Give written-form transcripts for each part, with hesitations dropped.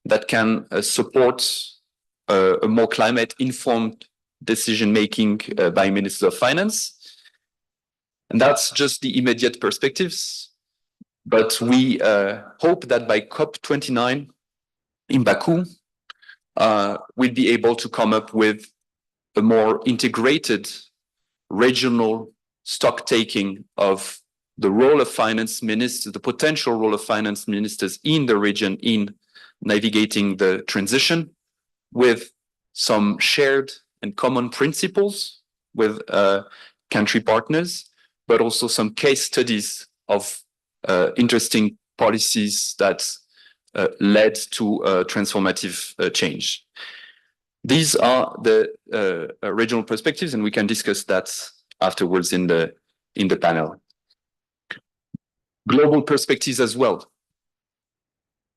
that can support a more climate-informed decision-making by Ministers of Finance. And that's just the immediate perspectives. But we hope that by COP29 in Baku, we'll be able to come up with a more integrated regional stock taking of the role of finance ministers, the potential role of finance ministers in the region in navigating the transition, with some shared and common principles with country partners, but also some case studies of interesting policies that led to transformative change. These are the regional perspectives, and we can discuss that afterwards in the panel. Global perspectives as well.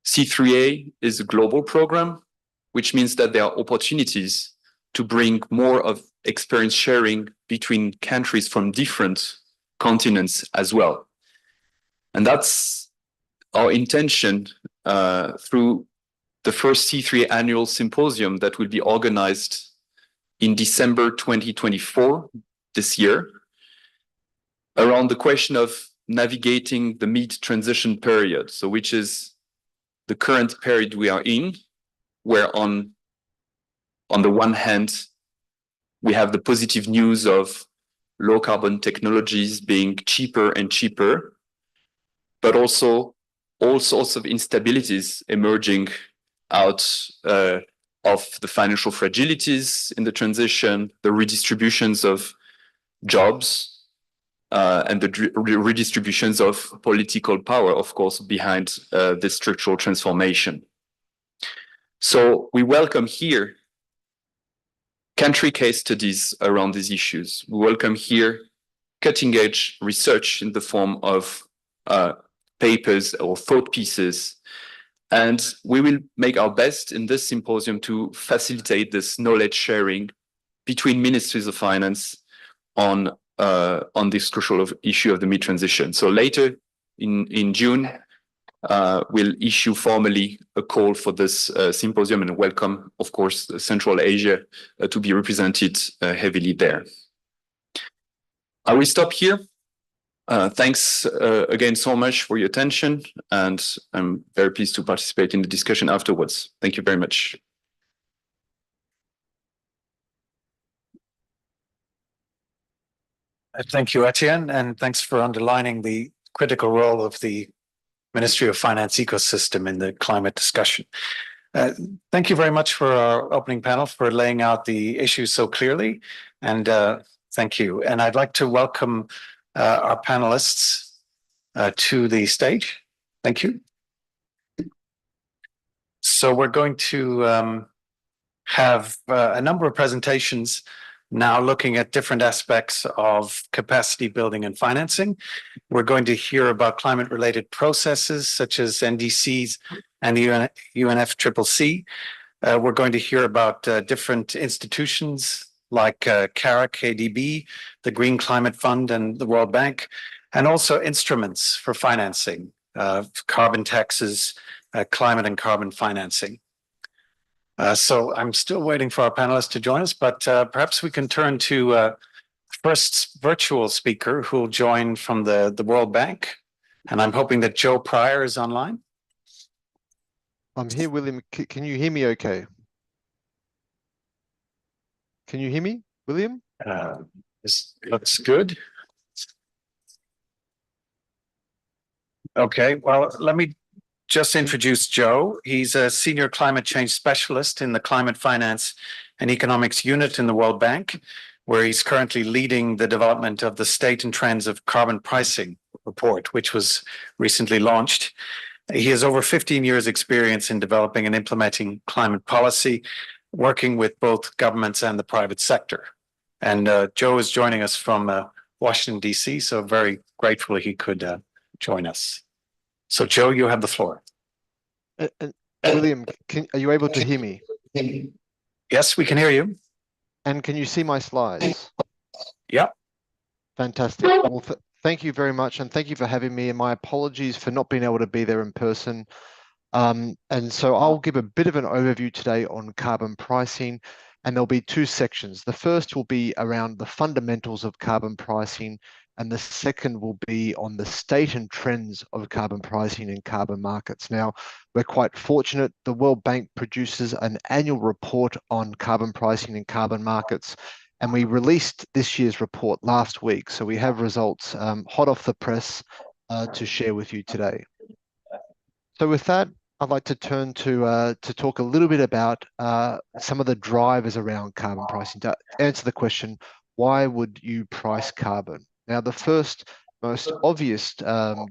C3A is a global program, which means that there are opportunities to bring more of experience sharing between countries from different continents as well. And that's our intention through the first C3A annual symposium that will be organized in December 2024, this year, around the question of navigating the mid-transition period, so which is the current period we are in, where on the one hand, we have the positive news of low carbon technologies being cheaper and cheaper, but also all sorts of instabilities emerging out of the financial fragilities in the transition, the redistributions of jobs, and the redistributions of political power, of course, behind this structural transformation. So we welcome here country case studies around these issues. We welcome here cutting-edge research in the form of papers or thought pieces. And we will make our best in this symposium to facilitate this knowledge sharing between ministries of finance on this crucial issue of the mid-transition. So later in June, we'll issue formally a call for this symposium and welcome, of course, Central Asia to be represented heavily there. I will stop here. Thanks again so much for your attention, and I'm very pleased to participate in the discussion afterwards. Thank you very much. Thank you, Etienne, and thanks for underlining the critical role of the Ministry of Finance ecosystem in the climate discussion. Thank you very much for our opening panel for laying out the issues so clearly, and thank you. And I'd like to welcome our panelists to the stage. Thank you. So we're going to have a number of presentations now looking at different aspects of capacity building and financing. We're going to hear about climate-related processes such as NDCs and the UNFCCC. We're going to hear about different institutions like CARA, KDB, the Green Climate Fund and the World Bank, and also instruments for financing, carbon taxes, climate and carbon financing. So I'm still waiting for our panelists to join us, but perhaps we can turn to first virtual speaker who will join from the World Bank. And I'm hoping that Joe Pryor is online. I'm here, William. Can you hear me okay? Can you hear me, William? This looks good. Okay, well, let me just introduce Joe. He's a senior climate change specialist in the Climate Finance and Economics Unit in the World Bank, where he's currently leading the development of the State and Trends of Carbon Pricing report, which was recently launched. He has over 15 years experience in developing and implementing climate policy, working with both governments and the private sector. And Joe is joining us from Washington, D.C., so very grateful he could join us. So, Joe, you have the floor. William, are you able to hear me? Yes, we can hear you. And can you see my slides? Yeah. Fantastic. Well, thank you very much, and thank you for having me. And my apologies for not being able to be there in person. And so I'll give a bit of an overview today on carbon pricing, and there'll be two sections. The first will be around the fundamentals of carbon pricing, and the second will be on the state and trends of carbon pricing in carbon markets. Now, we're quite fortunate. The World Bank produces an annual report on carbon pricing in carbon markets, and we released this year's report last week. So we have results hot off the press to share with you today. So with that, I'd like to turn to talk a little bit about some of the drivers around carbon pricing. To answer the question, why would you price carbon? Now, the first most obvious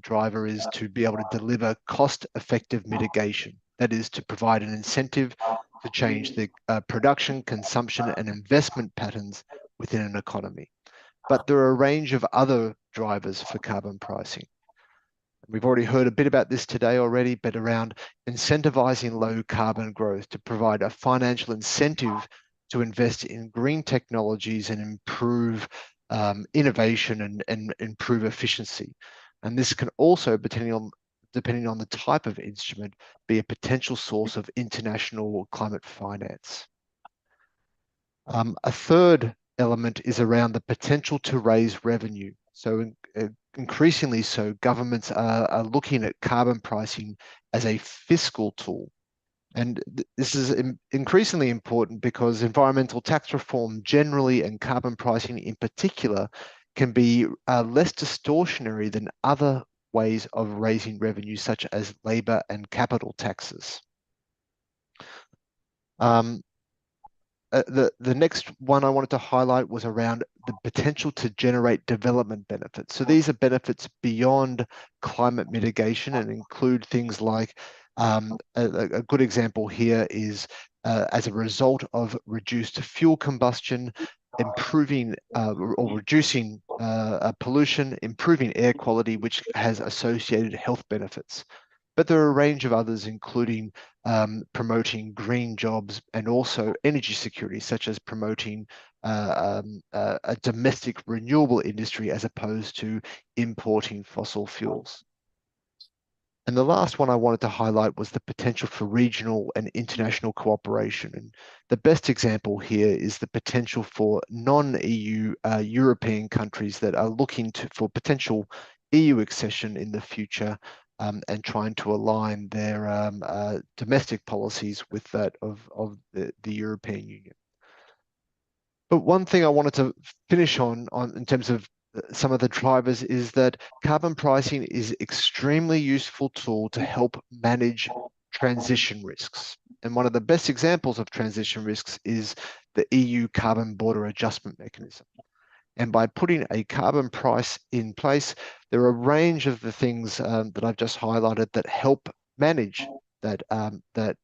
driver is to be able to deliver cost-effective mitigation. That is to provide an incentive to change the production, consumption, and investment patterns within an economy. But there are a range of other drivers for carbon pricing. We've already heard a bit about this today already, but around incentivizing low carbon growth to provide a financial incentive to invest in green technologies and improve innovation and improve efficiency. And this can also, depending on the type of instrument, be a potential source of international climate finance. A third element is around the potential to raise revenue. So increasingly so, governments are looking at carbon pricing as a fiscal tool. And this is increasingly important because environmental tax reform generally and carbon pricing in particular can be less distortionary than other ways of raising revenue, such as labor and capital taxes. The next one I wanted to highlight was around the potential to generate development benefits. So these are benefits beyond climate mitigation and include things like a good example here is as a result of reduced fuel combustion, improving or reducing pollution, improving air quality, which has associated health benefits. But there are a range of others, including promoting green jobs and also energy security, such as promoting a domestic renewable industry as opposed to importing fossil fuels. And the last one I wanted to highlight was the potential for regional and international cooperation. And the best example here is the potential for non-EU European countries that are looking for potential EU accession in the future and trying to align their domestic policies with that of the European Union. But one thing I wanted to finish on in terms of some of the drivers is that carbon pricing is an extremely useful tool to help manage transition risks. And one of the best examples of transition risks is the EU Carbon Border Adjustment Mechanism. And by putting a carbon price in place, there are a range of the things that I've just highlighted that help manage that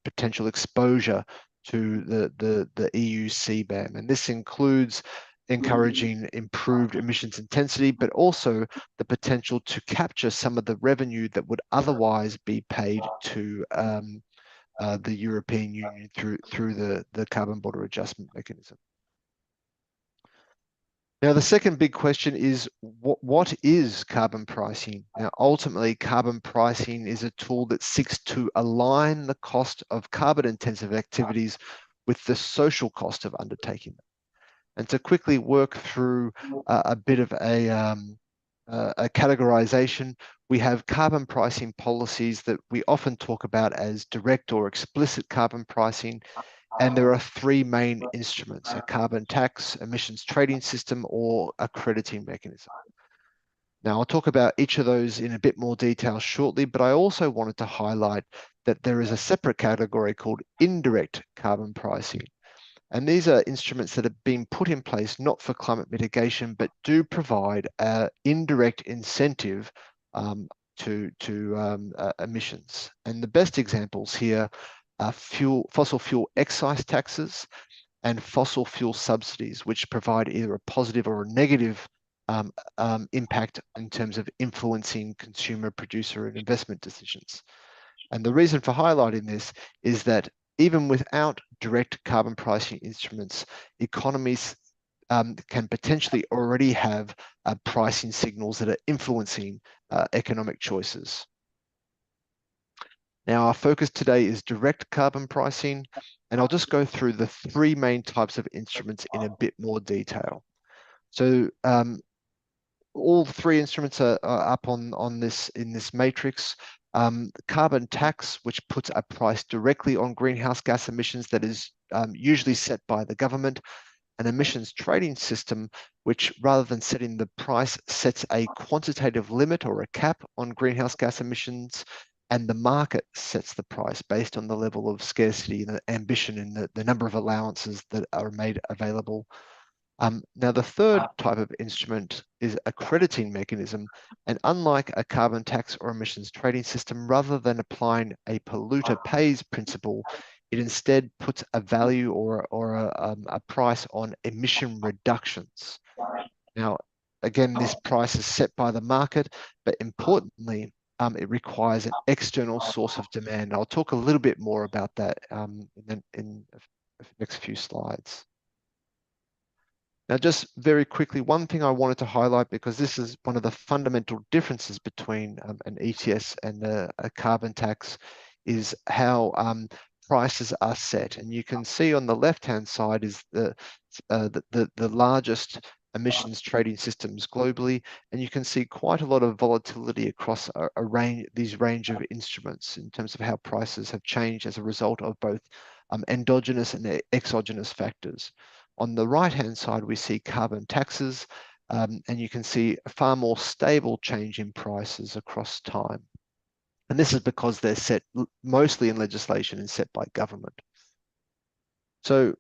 potential exposure to the EU CBAM. And this includes encouraging improved emissions intensity, but also the potential to capture some of the revenue that would otherwise be paid to the European Union through the Carbon Border Adjustment Mechanism. Now, the second big question is, what is carbon pricing? Now, ultimately, carbon pricing is a tool that seeks to align the cost of carbon-intensive activities with the social cost of undertaking them. And to quickly work through a bit of a categorization, we have carbon pricing policies that we often talk about as direct or explicit carbon pricing. And there are three main instruments: a carbon tax, emissions trading system, or a crediting mechanism. Now, I'll talk about each of those in a bit more detail shortly, but I also wanted to highlight that there is a separate category called indirect carbon pricing. And these are instruments that have been put in place not for climate mitigation, but do provide an indirect incentive to emissions. And the best examples here are fossil fuel excise taxes and fossil fuel subsidies, which provide either a positive or a negative impact in terms of influencing consumer, producer, and investment decisions. And the reason for highlighting this is that even without direct carbon pricing instruments, economies can potentially already have pricing signals that are influencing economic choices. Now, our focus today is direct carbon pricing, and I'll just go through the three main types of instruments in a bit more detail. So all three instruments are up on this in this matrix. Carbon tax, which puts a price directly on greenhouse gas emissions that is usually set by the government. An emissions trading system, which rather than setting the price, sets a quantitative limit or a cap on greenhouse gas emissions, and the market sets the price based on the level of scarcity and the ambition and the number of allowances that are made available. Now, the third type of instrument is a crediting mechanism, and unlike a carbon tax or emissions trading system, rather than applying a polluter pays principle, it instead puts a value or a price on emission reductions. Now, again, this price is set by the market, but importantly, it requires an external source of demand. I'll talk a little bit more about that in the next few slides. Now, just very quickly, one thing I wanted to highlight, because this is one of the fundamental differences between an ETS and a carbon tax, is how prices are set. And you can see on the left-hand side is the largest emissions trading systems globally, and you can see quite a lot of volatility across these range of instruments in terms of how prices have changed as a result of both endogenous and exogenous factors. On the right-hand side, we see carbon taxes, and you can see a far more stable change in prices across time. And this is because they're set mostly in legislation and set by government. So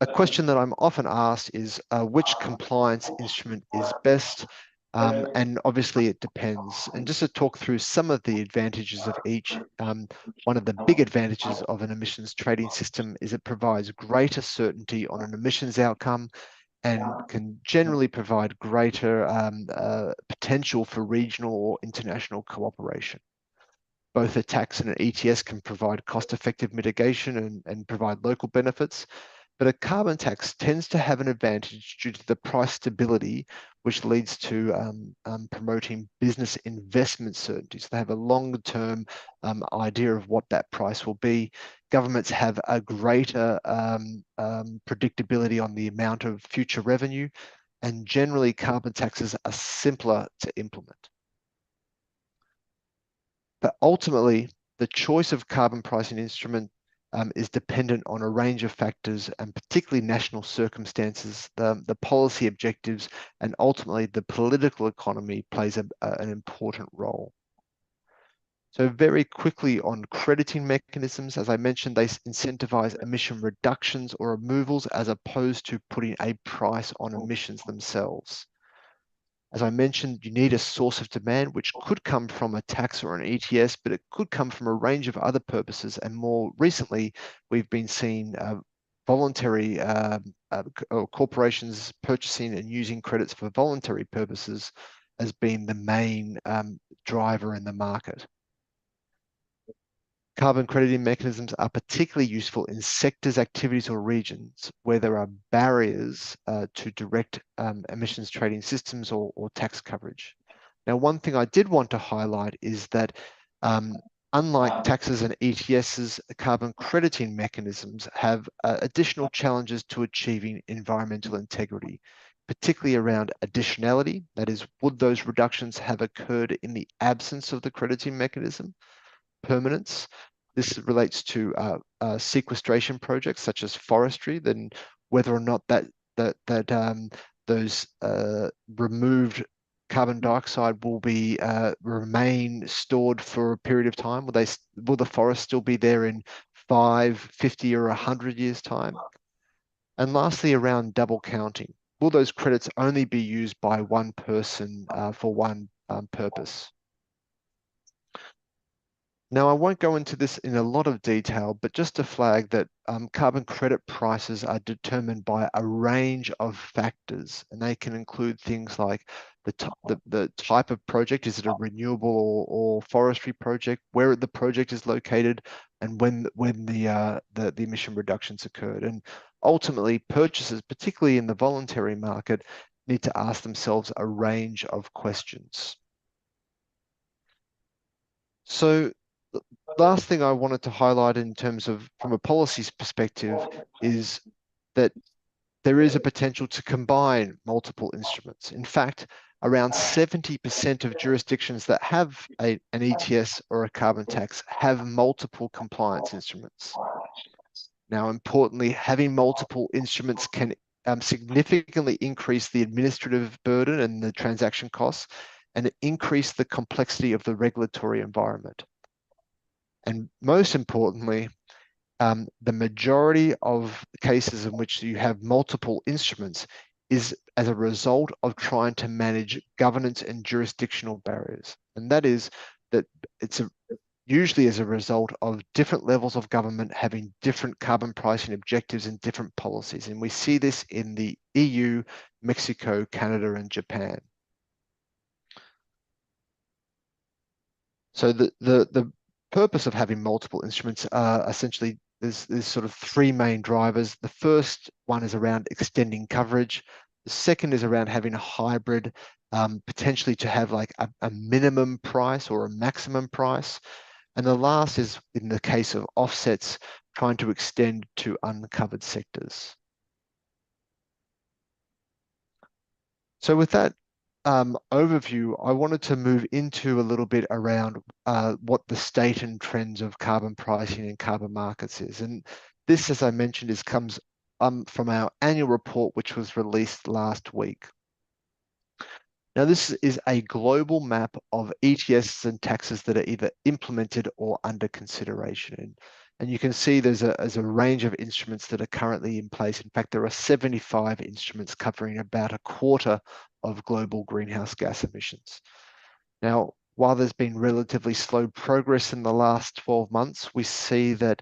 a question that I'm often asked is which compliance instrument is best? And obviously it depends. And just to talk through some of the advantages of each, one of the big advantages of an emissions trading system is it provides greater certainty on an emissions outcome and can generally provide greater potential for regional or international cooperation. Both a tax and an ETS can provide cost-effective mitigation and provide local benefits, but a carbon tax tends to have an advantage due to the price stability, which leads to promoting business investment certainty. So they have a longer-term idea of what that price will be. Governments have a greater predictability on the amount of future revenue, and generally carbon taxes are simpler to implement. But ultimately, the choice of carbon pricing instrument is dependent on a range of factors, and particularly national circumstances, the policy objectives, and ultimately the political economy plays an important role. So very quickly on crediting mechanisms, as I mentioned, they incentivize emission reductions or removals as opposed to putting a price on emissions themselves. As I mentioned, you need a source of demand, which could come from a tax or an ETS, but it could come from a range of other purposes. And more recently, we've been seeing voluntary corporations purchasing and using credits for voluntary purposes as being the main driver in the market. Carbon crediting mechanisms are particularly useful in sectors, activities, or regions where there are barriers to direct emissions trading systems or tax coverage. Now, one thing I did want to highlight is that unlike taxes and ETSs, carbon crediting mechanisms have additional challenges to achieving environmental integrity, particularly around additionality. That is, would those reductions have occurred in the absence of the crediting mechanism? Permanence. This relates to sequestration projects such as forestry, then whether or not those removed carbon dioxide will be remain stored for a period of time. Will the forest still be there in 5, 50, or 100 years' time? And lastly, around double counting. Will those credits only be used by one person for one purpose? Now, I won't go into this in a lot of detail, but just to flag that carbon credit prices are determined by a range of factors, and they can include things like the type of project. Is it a renewable or forestry project? Where the project is located, and when the emission reductions occurred. And ultimately, purchasers, particularly in the voluntary market, need to ask themselves a range of questions. So last thing I wanted to highlight in terms of from a policies perspective is that there is a potential to combine multiple instruments. In fact, around 70% of jurisdictions that have an ETS or a carbon tax have multiple compliance instruments. Now, importantly, having multiple instruments can significantly increase the administrative burden and the transaction costs and increase the complexity of the regulatory environment. And most importantly, the majority of cases in which you have multiple instruments is as a result of trying to manage governance and jurisdictional barriers. And that is that it's usually as a result of different levels of government having different carbon pricing objectives and different policies. And we see this in the EU, Mexico, Canada, and Japan. So the purpose of having multiple instruments are essentially there's sort of three main drivers. The first one is around extending coverage. The second is around having a hybrid, potentially to have like a minimum price or a maximum price. And the last is, in the case of offsets, trying to extend to uncovered sectors. So with that overview, I wanted to move into a little bit around what the state and trends of carbon pricing and carbon markets is. And this, as I mentioned, comes from our annual report, which was released last week. Now, this is a global map of ETS and taxes that are either implemented or under consideration. And you can see there's a range of instruments that are currently in place. In fact, there are 75 instruments covering about a quarter of global greenhouse gas emissions. Now, while there's been relatively slow progress in the last 12 months, we see that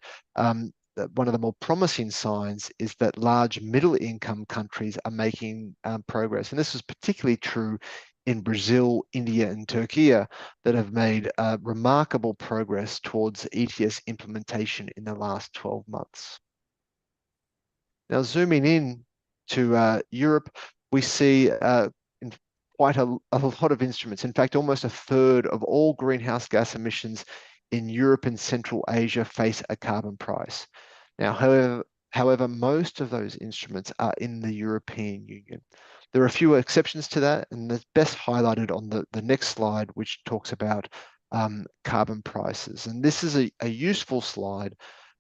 one of the more promising signs is that large middle-income countries are making progress. And this is particularly true in Brazil, India, and Turkey that have made remarkable progress towards ETS implementation in the last 12 months. Now, zooming in to Europe, we see quite a lot of instruments. In fact, almost a third of all greenhouse gas emissions in Europe and Central Asia face a carbon price. Now, however, most of those instruments are in the European Union. There are a few exceptions to that, and that's best highlighted on the next slide, which talks about carbon prices. And this is a useful slide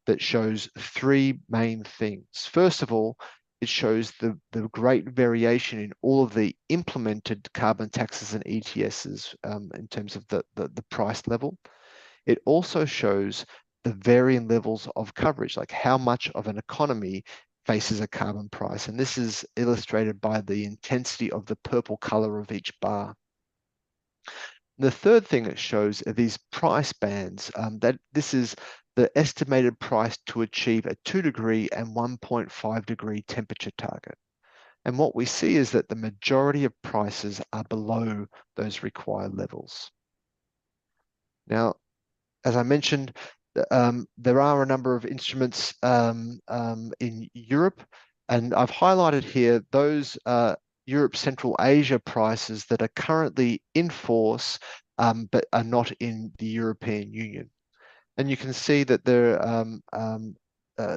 that shows three main things. First of all, it shows the great variation in all of the implemented carbon taxes and ETSs in terms of the price level. It also shows the varying levels of coverage, like how much of an economy faces a carbon price. And this is illustrated by the intensity of the purple color of each bar. The third thing it shows are these price bands. That this is the estimated price to achieve a 2-degree and 1.5-degree temperature target. And what we see is that the majority of prices are below those required levels. Now, as I mentioned, there are a number of instruments in Europe, and I've highlighted here those Europe Central Asia prices that are currently in force but are not in the European Union. And you can see that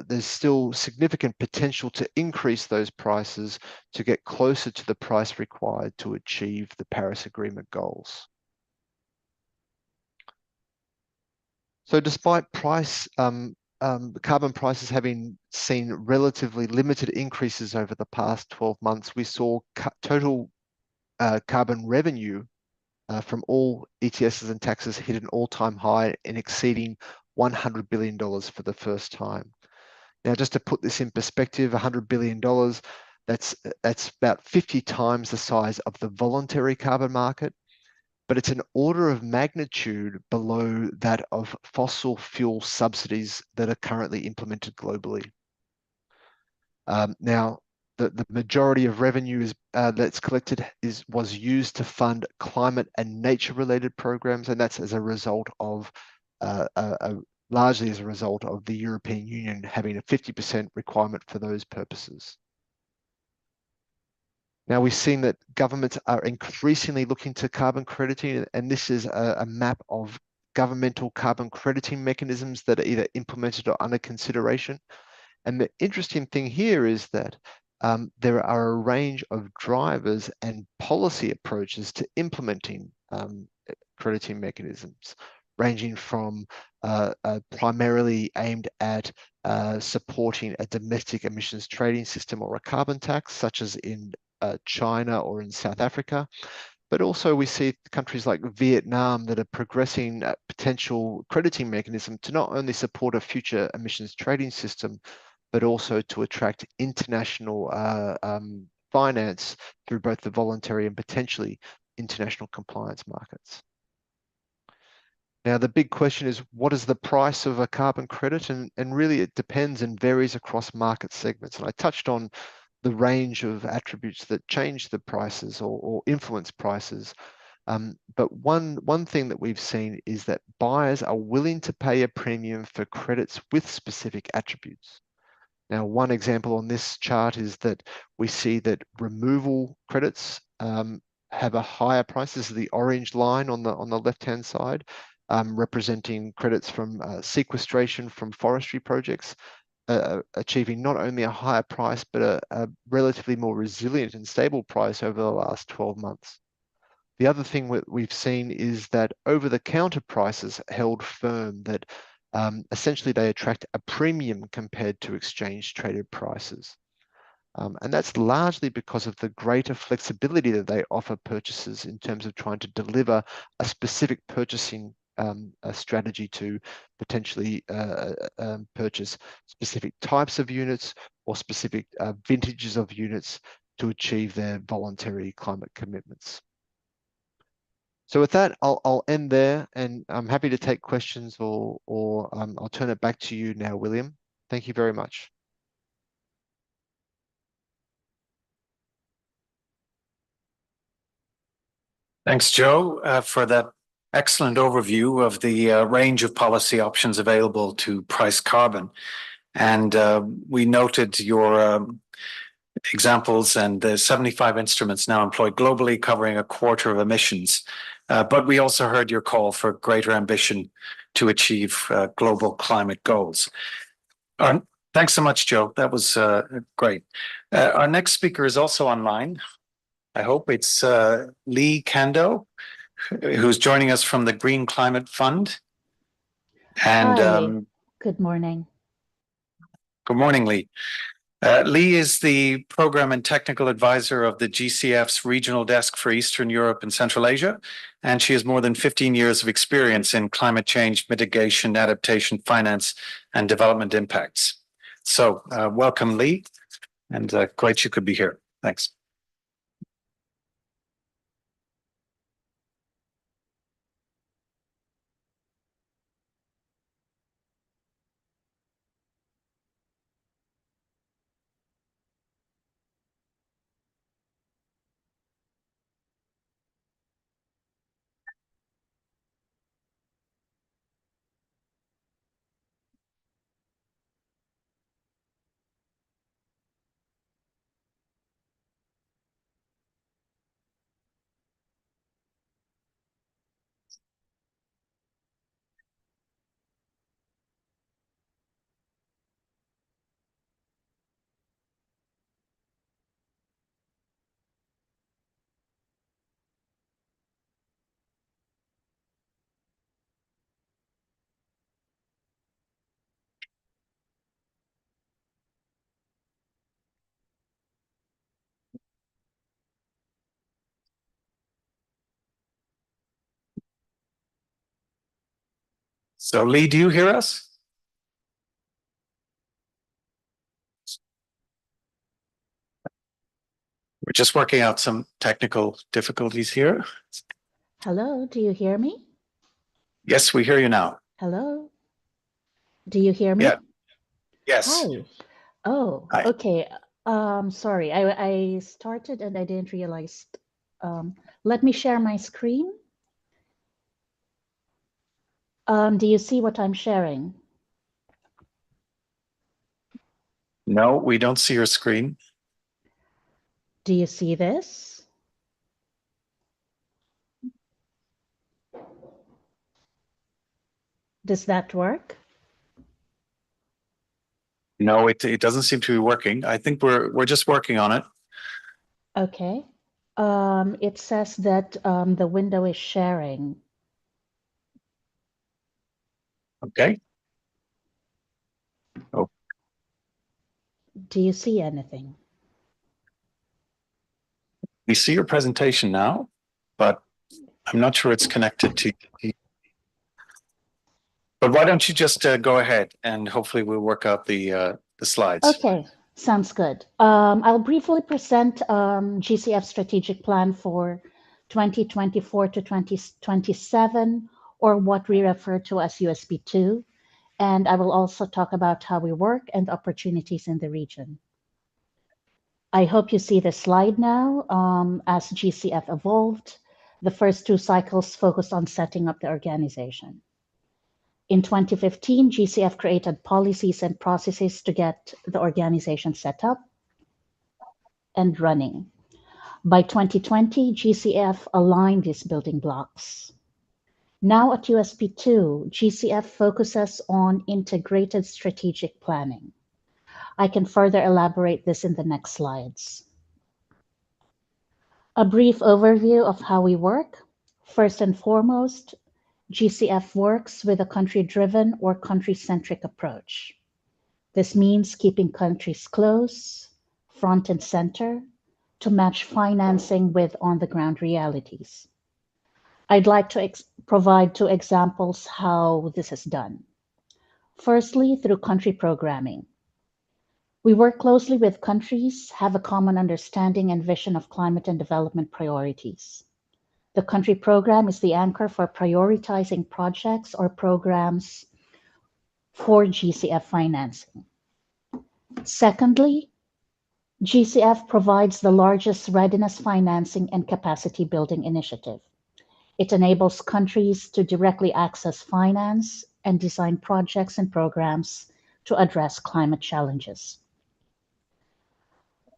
there's still significant potential to increase those prices to get closer to the price required to achieve the Paris Agreement goals. So despite carbon prices having seen relatively limited increases over the past 12 months, we saw total carbon revenue from all ETSs and taxes hit an all-time high in exceeding $100 billion for the first time. Now, just to put this in perspective, $100 billion, that's about 50 times the size of the voluntary carbon market, but it's an order of magnitude below that of fossil fuel subsidies that are currently implemented globally. Now, the majority of revenue that's collected was used to fund climate and nature-related programs, and that's as a result of largely as a result of the European Union having a 50% requirement for those purposes. Now, we've seen that governments are increasingly looking to carbon crediting, and this is a map of governmental carbon crediting mechanisms that are either implemented or under consideration. And the interesting thing here is that there are a range of drivers and policy approaches to implementing crediting mechanisms, ranging from primarily aimed at supporting a domestic emissions trading system or a carbon tax, such as in China or in South Africa. But also we see countries like Vietnam that are progressing a potential crediting mechanism to not only support a future emissions trading system, but also to attract international finance through both the voluntary and potentially international compliance markets. Now, the big question is, what is the price of a carbon credit? And really it depends and varies across market segments. And I touched on the range of attributes that change the prices or influence prices. But one thing that we've seen is that buyers are willing to pay a premium for credits with specific attributes. Now, one example on this chart is that we see that removal credits have a higher price. This is the orange line on the left-hand side, representing credits from sequestration from forestry projects, achieving not only a higher price, but a relatively more resilient and stable price over the last 12 months. The other thing we've seen is that over-the-counter prices held firm, that essentially they attract a premium compared to exchange-traded prices. And that's largely because of the greater flexibility that they offer purchasers in terms of trying to deliver a specific purchasing a strategy to potentially purchase specific types of units or specific vintages of units to achieve their voluntary climate commitments. So with that, I'll end there, and I'm happy to take questions or I'll turn it back to you now, William. Thank you very much. Thanks, Joe, for that excellent overview of the range of policy options available to price carbon. And we noted your examples and the 75 instruments now employed globally, covering a quarter of emissions. But we also heard your call for greater ambition to achieve global climate goals. Thanks so much, Joe. That was great. Our next speaker is also online. I hope it's Lee Kando, who's joining us from the Green Climate Fund. And Hi. Good morning. Good morning, Lee. Lee is the program and technical advisor of the GCF's regional desk for Eastern Europe and Central Asia, and she has more than 15 years of experience in climate change mitigation, adaptation, finance, and development impacts. So welcome, Lee, and great you could be here. Thanks. So Lee, do you hear us? We're just working out some technical difficulties here. Hello, do you hear me? Yes, we hear you now. Hello? Do you hear me? Yeah. Yes. Hi. Oh, Hi. okay. Sorry, I started and I didn't realize. Let me share my screen. Do you see what I'm sharing? No, we don't see your screen. Do you see this? Does that work? No, it doesn't seem to be working. I think we're just working on it. Okay. It says that the window is sharing. Okay. Do you see anything? We see your presentation now, but I'm not sure it's connected to. But why don't you just go ahead and hopefully we'll work out the slides. Okay, sounds good. I'll briefly present GCF strategic plan for 2024 to 2027, or what we refer to as USB2. And I will also talk about how we work and opportunities in the region. I hope you see the slide now. As GCF evolved, the first two cycles focused on setting up the organization. In 2015, GCF created policies and processes to get the organization set up and running. By 2020, GCF aligned these building blocks. Now at USB2, GCF focuses on integrated strategic planning. I can further elaborate this in the next slides. A brief overview of how we work. First and foremost, GCF works with a country-driven or country-centric approach. This means keeping countries close, front and center, to match financing with on-the-ground realities. I'd like to provide two examples how this is done. Firstly, through country programming. We work closely with countries, have a common understanding and vision of climate and development priorities. The country program is the anchor for prioritizing projects or programs for GCF financing. Secondly, GCF provides the largest readiness financing and capacity building initiative. It enables countries to directly access finance and design projects and programs to address climate challenges.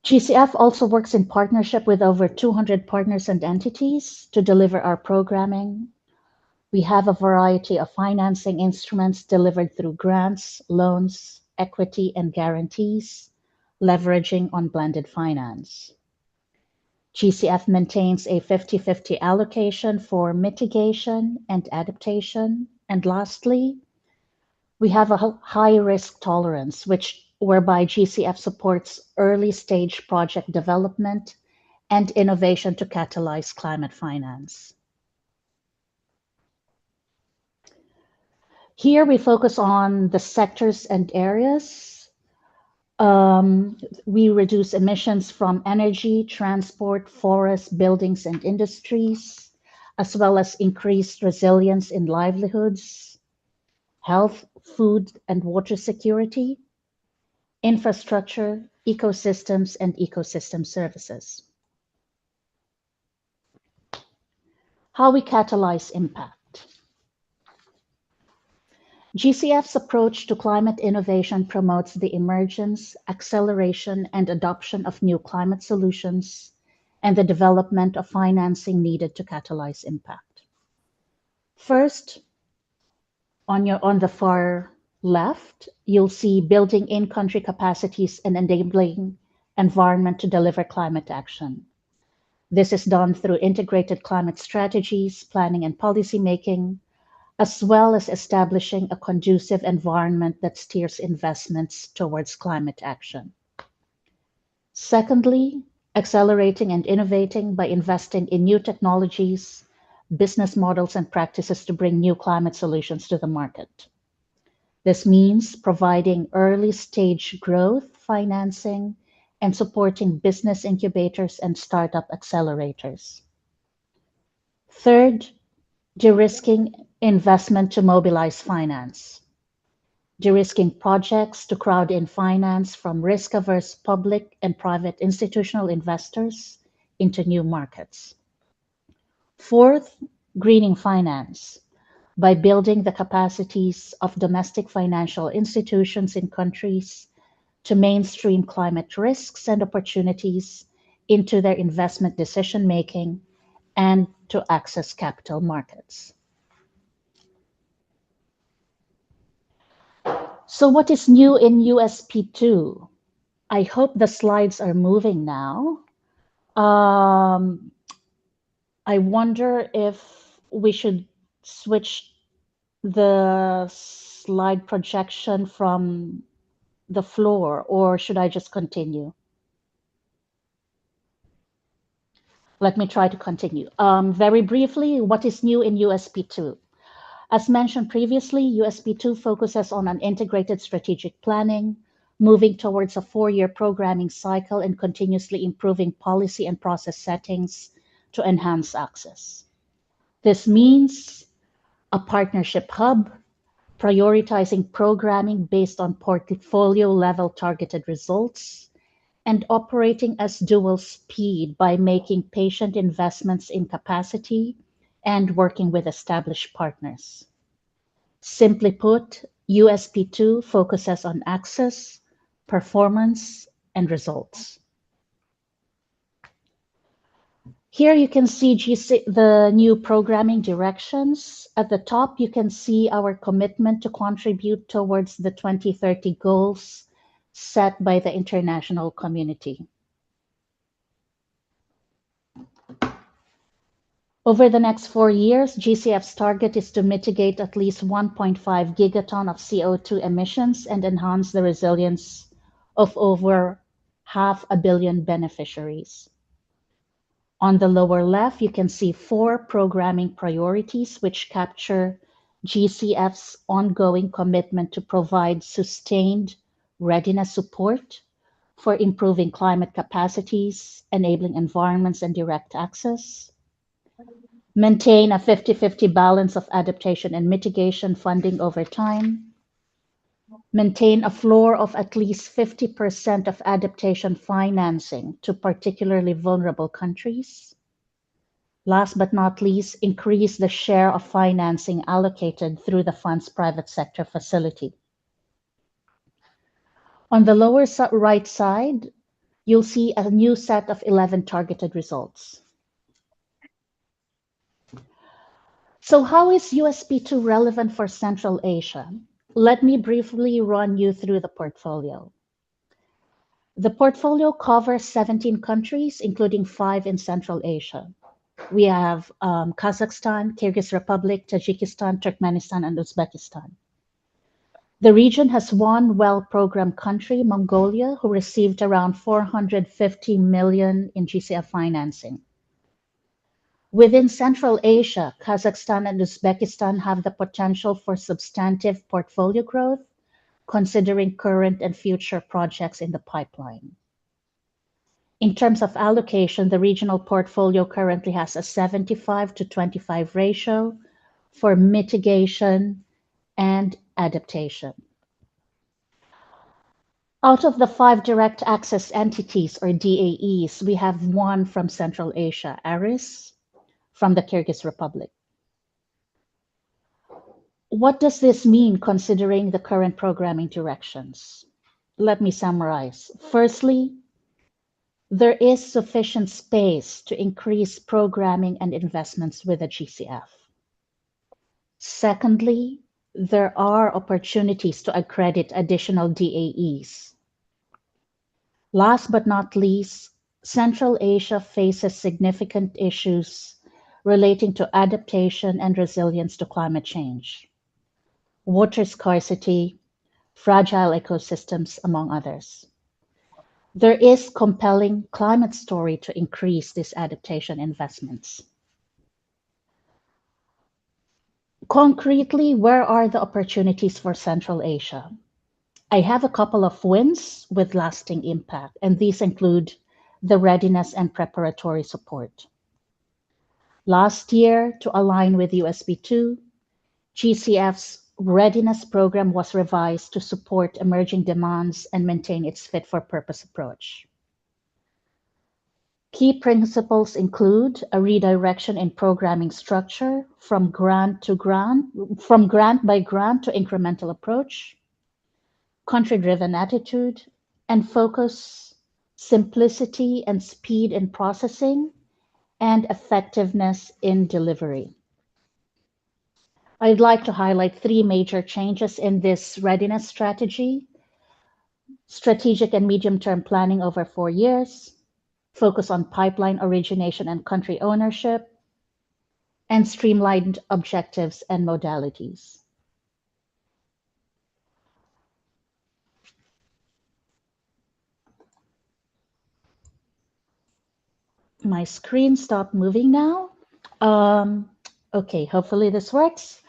GCF also works in partnership with over 200 partners and entities to deliver our programming. We have a variety of financing instruments delivered through grants, loans, equity, and guarantees, leveraging on blended finance. GCF maintains a 50-50 allocation for mitigation and adaptation. And lastly, we have a high risk tolerance, whereby GCF supports early stage project development and innovation to catalyze climate finance. Here we focus on the sectors and areas. We reduce emissions from energy, transport, forests, buildings, and industries, as well as increased resilience in livelihoods, health, food and water security, infrastructure, ecosystems, and ecosystem services. How we catalyze impact. GCF's approach to climate innovation promotes the emergence, acceleration, and adoption of new climate solutions and the development of financing needed to catalyze impact. First, on the far left, you'll see building in-country capacities and enabling environment to deliver climate action. This is done through integrated climate strategies, planning and policy making, as well as establishing a conducive environment that steers investments towards climate action. Secondly, accelerating and innovating by investing in new technologies, business models, and practices to bring new climate solutions to the market. This means providing early stage growth, financing, and supporting business incubators and startup accelerators. Third, de-risking investment to mobilize finance. De-risking projects to crowd in finance from risk-averse public and private institutional investors into new markets. Fourth, greening finance by building the capacities of domestic financial institutions in countries to mainstream climate risks and opportunities into their investment decision-making and to access capital markets. So what is new in USP2? I hope the slides are moving now. I wonder if we should switch the slide projection from the floor, or should I just continue? Let me try to continue. Very briefly, what is new in USP2? As mentioned previously, USP2 focuses on an integrated strategic planning, moving towards a 4-year programming cycle and continuously improving policy and process settings to enhance access. This means a partnership hub, prioritizing programming based on portfolio-level targeted results, and operating as dual speed by making patient investments in capacity and working with established partners. Simply put, USP2 focuses on access, performance, and results. Here you can see the new programming directions. At the top, you can see our commitment to contribute towards the 2030 goals set by the international community. Over the next 4 years, GCF's target is to mitigate at least 1.5 gigaton of CO2 emissions and enhance the resilience of over 500 million beneficiaries. On the lower left, you can see 4 programming priorities which capture GCF's ongoing commitment to provide sustained readiness support for improving climate capacities, enabling environments and direct access, maintain a 50-50 balance of adaptation and mitigation funding over time, maintain a floor of at least 50% of adaptation financing to particularly vulnerable countries. Last but not least, increase the share of financing allocated through the fund's private sector facility. On the lower right side, you'll see a new set of 11 targeted results. So how is USP2 relevant for Central Asia? Let me briefly run you through the portfolio. The portfolio covers 17 countries, including 5 in Central Asia. We have Kazakhstan, Kyrgyz Republic, Tajikistan, Turkmenistan, and Uzbekistan. The region has one well-programmed country, Mongolia, who received around 450 million in GCF financing. Within Central Asia, Kazakhstan and Uzbekistan have the potential for substantive portfolio growth, considering current and future projects in the pipeline. In terms of allocation, the regional portfolio currently has a 75 to 25 ratio for mitigation and adaptation. Out of the 5 direct access entities, or DAEs, we have 1 from Central Asia, ARIS, from the Kyrgyz Republic. What does this mean considering the current programming directions? Let me summarize. Firstly, there is sufficient space to increase programming and investments with the GCF. Secondly, there are opportunities to accredit additional DAEs. Last but not least, Central Asia faces significant issues relating to adaptation and resilience to climate change, water scarcity, fragile ecosystems, among others. There is compelling climate story to increase these adaptation investments. Concretely, where are the opportunities for Central Asia? I have a couple of wins with lasting impact, and these include the readiness and preparatory support. Last year, to align with USP2, GCF's readiness program was revised to support emerging demands and maintain its fit-for-purpose approach. Key principles include a redirection in programming structure from grant by grant to incremental approach, country-driven attitude, and focus, simplicity and speed in processing, and effectiveness in delivery. I'd like to highlight three major changes in this readiness strategy: strategic and medium-term planning over 4 years, focus on pipeline origination and country ownership, and streamlined objectives and modalities. My screen stopped moving now. Okay, hopefully this works.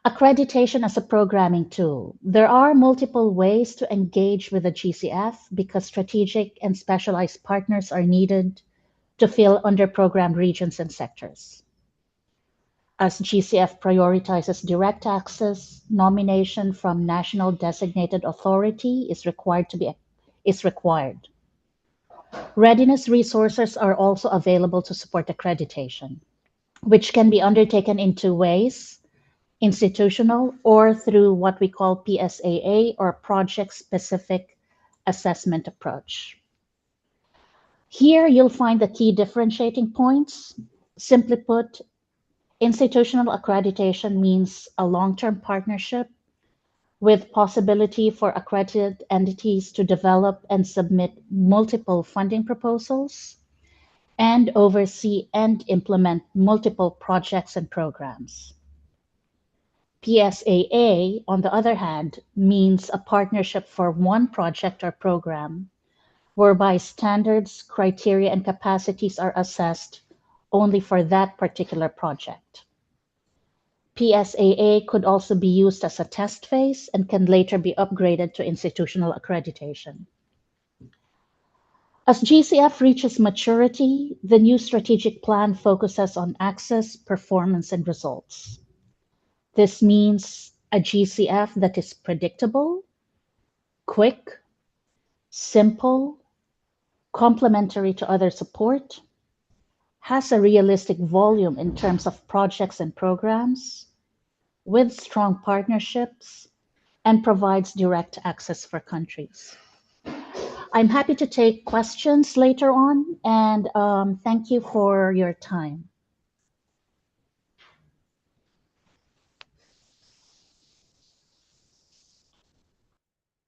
Accreditation as a programming tool. There are multiple ways to engage with the GCF because strategic and specialized partners are needed to fill under-programmed regions and sectors. As GCF prioritizes direct access, nomination from national designated authority is required. Readiness resources are also available to support accreditation, which can be undertaken in two ways: institutional or through what we call PSAA, or project-specific assessment approach. Here you'll find the key differentiating points. Simply put, institutional accreditation means a long-term partnership with possibility for accredited entities to develop and submit multiple funding proposals and oversee and implement multiple projects and programs. PSAA, on the other hand, means a partnership for one project or program, whereby standards, criteria, and capacities are assessed only for that particular project. PSAA could also be used as a test phase and can later be upgraded to institutional accreditation. As GCF reaches maturity, the new strategic plan focuses on access, performance, and results. This means a GCF that is predictable, quick, simple, complementary to other support, has a realistic volume in terms of projects and programs, with strong partnerships, and provides direct access for countries. I'm happy to take questions later on, and thank you for your time.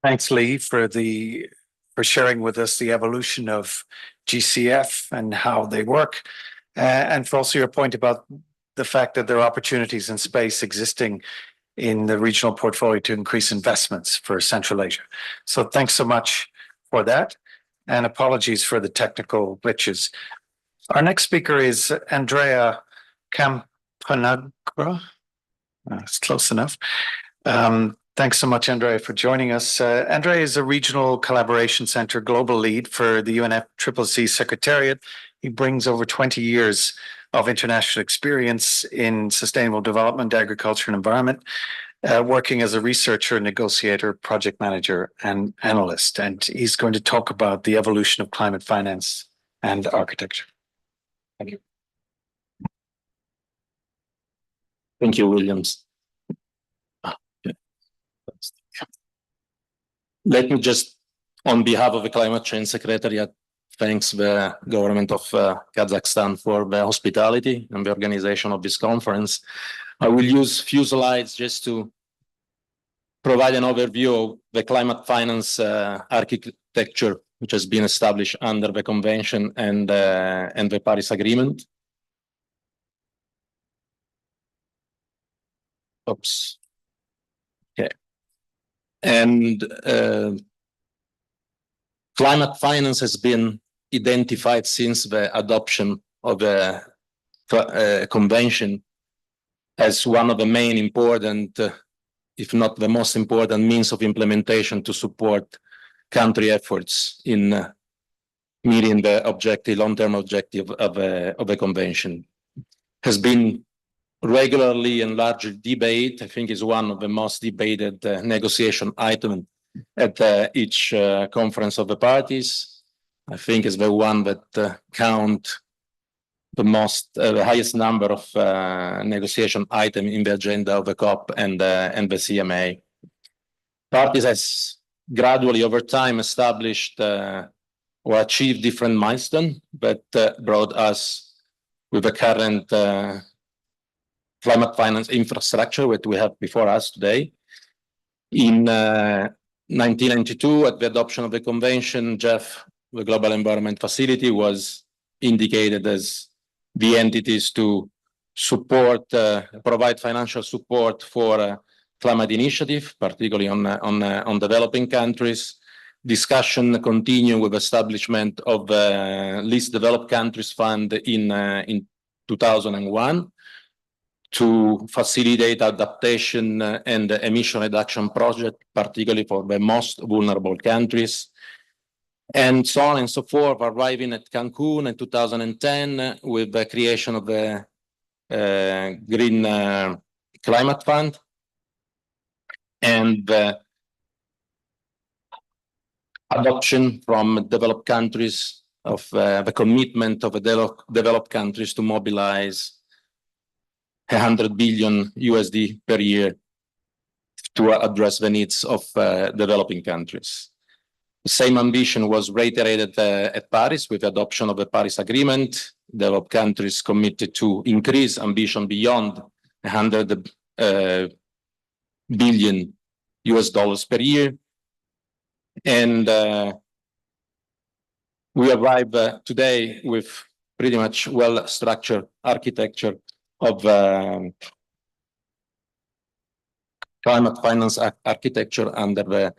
Thanks, Lee, for sharing with us the evolution of GCF and how they work, and for also your point about the fact that there are opportunities and space existing in the regional portfolio to increase investments for Central Asia. So thanks so much for that, and apologies for the technical glitches. Our next speaker is Andrea Campanagra. It's close enough. Thanks so much, Andrea, for joining us. Andrea is a Regional Collaboration Center Global Lead for the UNFCCC Secretariat. He brings over 20 years of international experience in sustainable development, agriculture, and environment, working as a researcher, negotiator, project manager, and analyst. And he's going to talk about the evolution of climate finance and architecture. Thank you. Thank you, Williams. Let me just, on behalf of the Climate Change Secretariat, thanks the government of Kazakhstan for the hospitality and the organization of this conference. I will use a few slides just to provide an overview of the climate finance architecture, which has been established under the Convention and the Paris Agreement. Oops. Okay. And climate finance has been identified since the adoption of the convention as one of the main important, if not the most important, means of implementation to support country efforts in meeting the objective, long-term objective of the convention. Has been regularly and largely debated. I think is one of the most debated negotiation items at each conference of the parties. I think is the one that count the most, the highest number of negotiation items in the agenda of the COP and the CMA. Parties has gradually over time established or achieved different milestones that brought us with the current climate finance infrastructure, what we have before us today. In 1992, at the adoption of the convention, GEF, the Global Environment Facility, was indicated as the entities to support, provide financial support for climate initiative, particularly on developing countries. Discussion continue with establishment of the Least Developed Countries Fund in 2001 to facilitate adaptation and emission reduction project, particularly for the most vulnerable countries, and so on and so forth, arriving at Cancun in 2010 with the creation of the Green Climate Fund and the adoption from developed countries of the commitment of the developed countries to mobilize $100 billion USD per year to address the needs of developing countries. The same ambition was reiterated at Paris with the adoption of the Paris Agreement. Developed countries committed to increase ambition beyond $100 billion US dollars per year. And we arrive today with pretty much well-structured architecture of climate finance architecture under the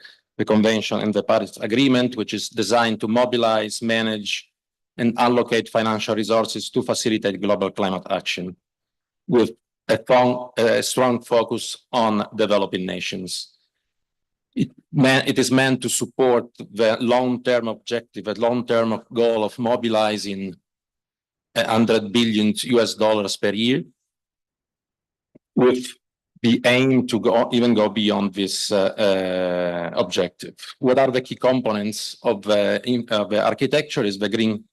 convention and the Paris Agreement, which is designed to mobilize, manage, and allocate financial resources to facilitate global climate action with a strong focus on developing nations. It is meant to support the long-term objective, the long-term goal of mobilizing $100 billion US dollars per year, with the aim to go beyond this objective. What are the key components of the architecture? Is the Green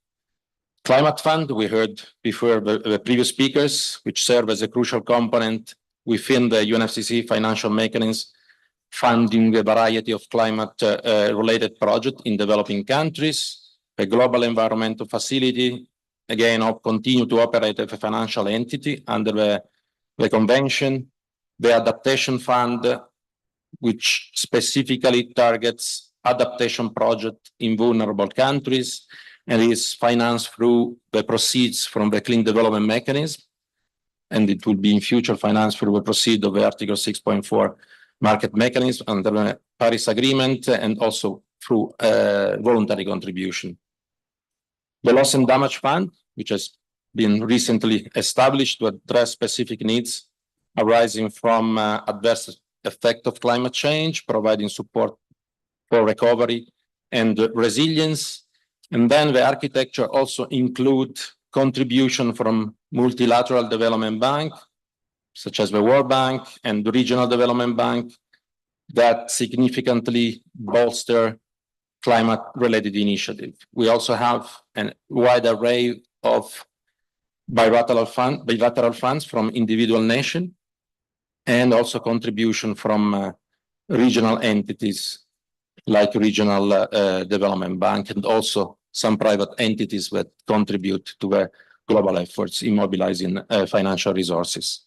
Climate Fund. We heard before the previous speakers, which serve as a crucial component within the UNFCCC financial mechanism, funding a variety of climate-related projects in developing countries. The Global Environmental Facility, again, continue to operate as a financial entity under the convention. The Adaptation Fund, which specifically targets adaptation projects in vulnerable countries and is financed through the proceeds from the Clean Development Mechanism. And it will be in future financed through the proceeds of the Article 6.4 market mechanism under the Paris Agreement and also through voluntary contribution. The Loss and Damage Fund, which has been recently established to address specific needs arising from adverse effect of climate change, providing support for recovery and resilience. And then the architecture also includes contribution from multilateral development bank, such as the World Bank and the Regional Development Bank, that significantly bolster climate-related initiative. We also have a wide array of bilateral funds from individual nations, and also contribution from regional entities like Regional Development Bank, and also some private entities that contribute to the global efforts in mobilizing financial resources.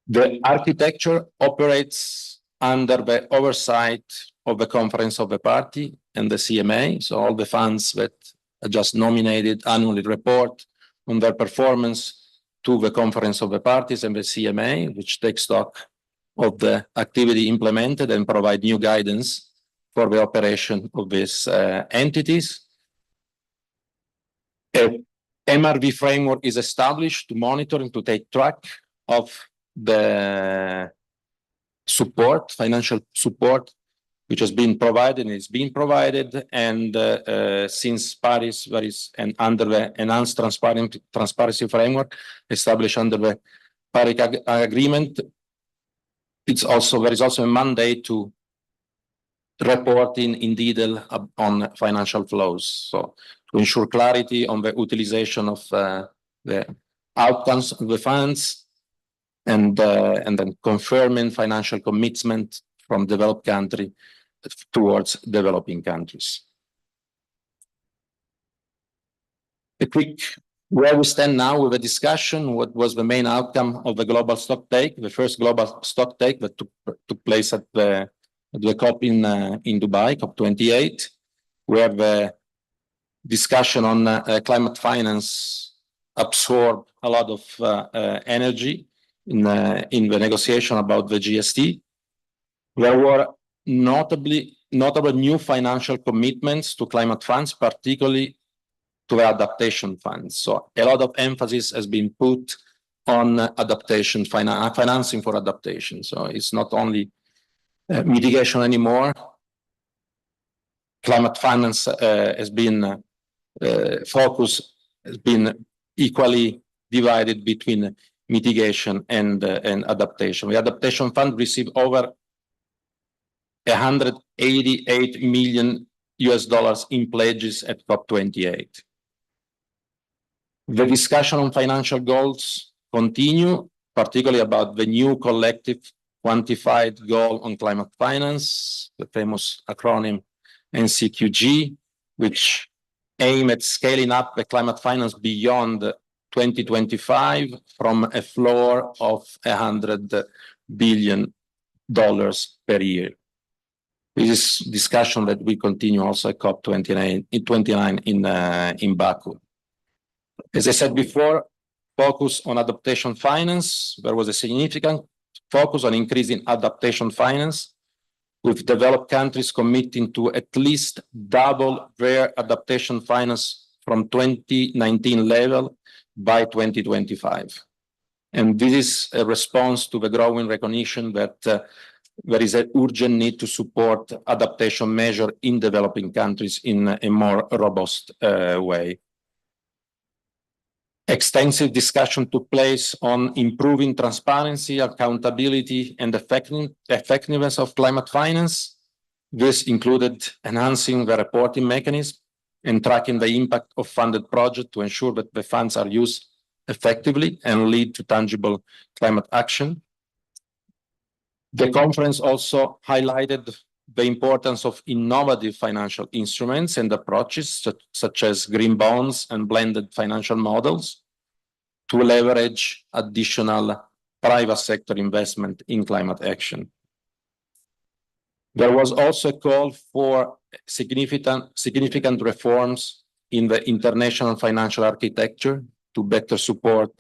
The architecture operates under the oversight of the Conference of the Party and the CMA. So all the funds that are just nominated annually report on their performance to the Conference of the Parties and the CMA, which takes stock of the activity implemented and provide new guidance for the operation of these entities. A MRV framework is established to monitor and to take track of the support, financial support, which has been provided and is being provided. And since Paris, there is under the enhanced transparency framework established under the Paris Agreement, there is also a mandate to report in detail on financial flows. So to ensure clarity on the utilization of the outcomes of the funds, and then confirming financial commitment from developed country towards developing countries. A quick Where we stand now with the discussion, what was the main outcome of the global stock take, the first global stock take that took place at the COP in Dubai, COP28, where the discussion on climate finance absorbed a lot of energy in the negotiation about the GST. There were notable new financial commitments to climate funds, particularly to the adaptation funds. So a lot of emphasis has been put on adaptation, financing for adaptation. So it's not only mitigation anymore. Climate finance has been focus has been equally divided between mitigation and adaptation. The adaptation fund received over $188 million in pledges at COP28. The discussion on financial goals continue, particularly about the new collective quantified goal on climate finance, the famous acronym NCQG, which aim at scaling up the climate finance beyond 2025 from a floor of $100 billion per year. This is discussion that we continue also at COP29 in Baku. As I said before, focus on adaptation finance. There was a significant focus on increasing adaptation finance, with developed countries committing to at least double their adaptation finance from 2019 level by 2025. And this is a response to the growing recognition that there is an urgent need to support adaptation measures in developing countries in a more robust way. Extensive discussion took place on improving transparency, accountability, and effectiveness of climate finance. This included enhancing the reporting mechanism and tracking the impact of funded projects to ensure that the funds are used effectively and lead to tangible climate action. The conference also highlighted the importance of innovative financial instruments and approaches such as green bonds and blended financial models to leverage additional private sector investment in climate action. There was also a call for significant reforms in the international financial architecture to better support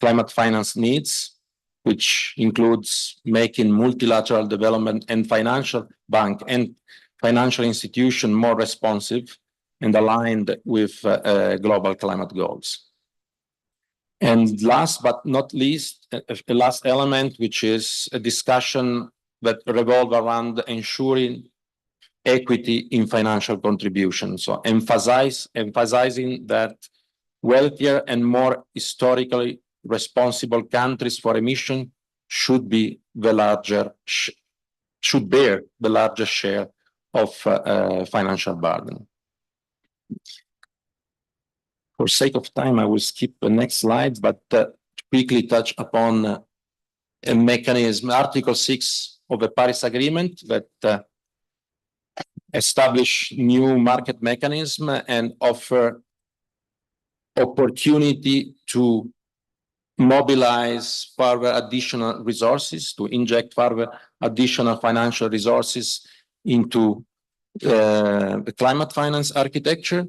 climate finance needs, which includes making multilateral development and financial bank and financial institution more responsive and aligned with global climate goals. And last but not least, the last element, which is a discussion that revolves around ensuring equity in financial contribution. So emphasizing that wealthier and more historically responsible countries for emission should bear the largest share of financial burden. For sake of time, I will skip the next slide, but quickly touch upon a mechanism, Article 6 of the Paris Agreement, that establish new market mechanism and offer opportunity to mobilize further additional resources, to inject further additional financial resources into the climate finance architecture,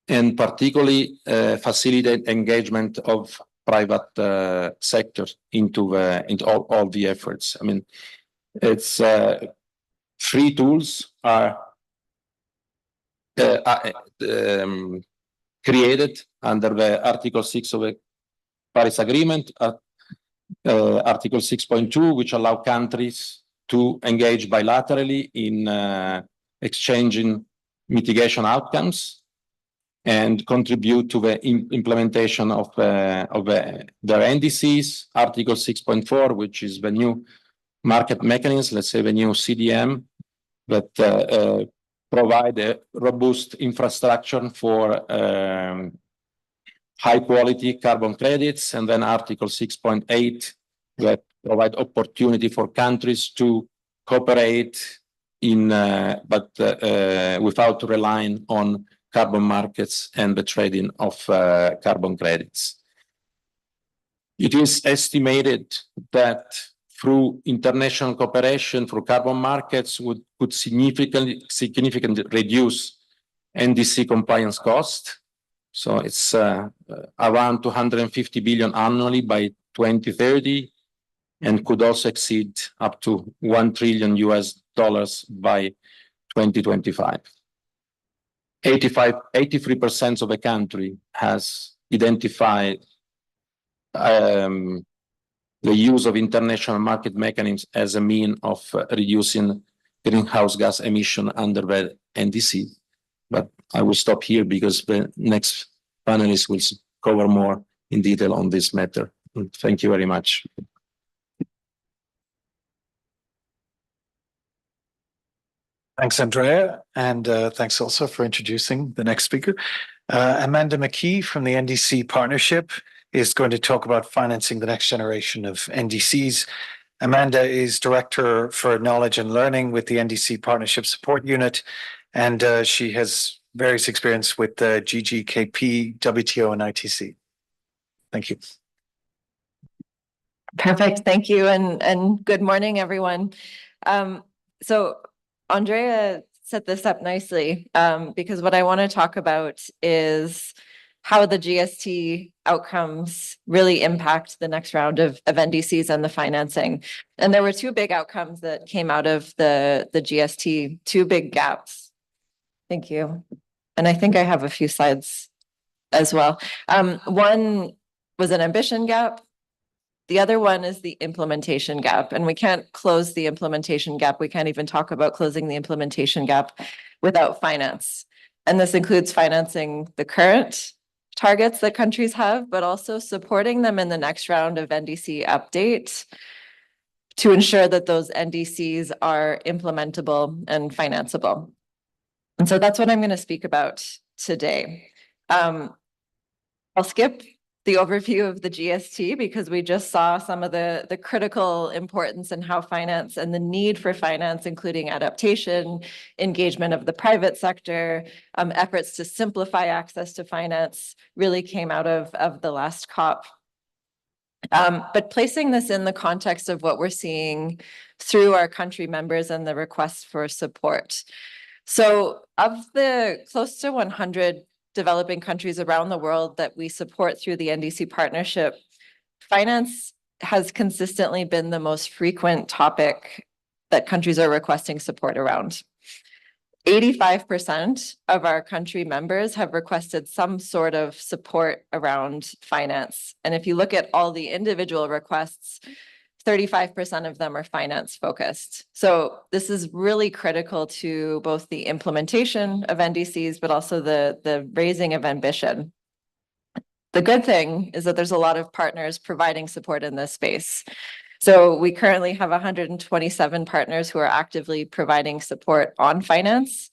and particularly facilitate engagement of private sector into all the efforts. I mean, it's three tools are created under the Article 6 of the Paris Agreement, Article 6.2, which allow countries to engage bilaterally in exchanging mitigation outcomes and contribute to the implementation of their NDCs. Article 6.4, which is the new market mechanism, let's say the new CDM, that provide a robust infrastructure for high quality carbon credits, and then Article 6.8 that provide opportunity for countries to cooperate in but without relying on carbon markets and the trading of carbon credits. It is estimated that through international cooperation through carbon markets could significantly reduce NDC compliance cost. So it's around 250 billion annually by 2030, and could also exceed up to $1 trillion by 2025. 83% of the country has identified the use of international market mechanisms as a mean of reducing greenhouse gas emission under the NDC. But I will stop here because the next panelist will cover more in detail on this matter. Thank you very much. Thanks, Andrea, and thanks also for introducing the next speaker. Amanda McKee from the NDC Partnership is going to talk about financing the next generation of NDCs. Amanda is Director for Knowledge and Learning with the NDC Partnership Support Unit, and she has various experience with GGKP, WTO, and ITC. Thank you. Perfect. Thank you. And good morning, everyone. So Andrea set this up nicely because what I want to talk about is how the GST outcomes really impact the next round of NDCs and the financing. And there were two big outcomes that came out of the GST, two big gaps. Thank you. And I think I have a few slides as well. One was an ambition gap. The other one is the implementation gap, and we can't close the implementation gap. We can't even talk about closing the implementation gap without finance. And this includes financing the current targets that countries have, but also supporting them in the next round of NDC update to ensure that those NDCs are implementable and financeable. And so that's what I'm going to speak about today. I'll skip the overview of the GST because we just saw some of the critical importance in how finance and the need for finance, including adaptation, engagement of the private sector, efforts to simplify access to finance really came out of the last COP. But placing this in the context of what we're seeing through our country members and the requests for support. So of the close to 100 developing countries around the world that we support through the NDC partnership, finance has consistently been the most frequent topic that countries are requesting support around. 85% of our country members have requested some sort of support around finance. And if you look at all the individual requests, 35% of them are finance focused. So this is really critical to both the implementation of NDCs, but also the raising of ambition. The good thing is that there's a lot of partners providing support in this space. So we currently have 127 partners who are actively providing support on finance.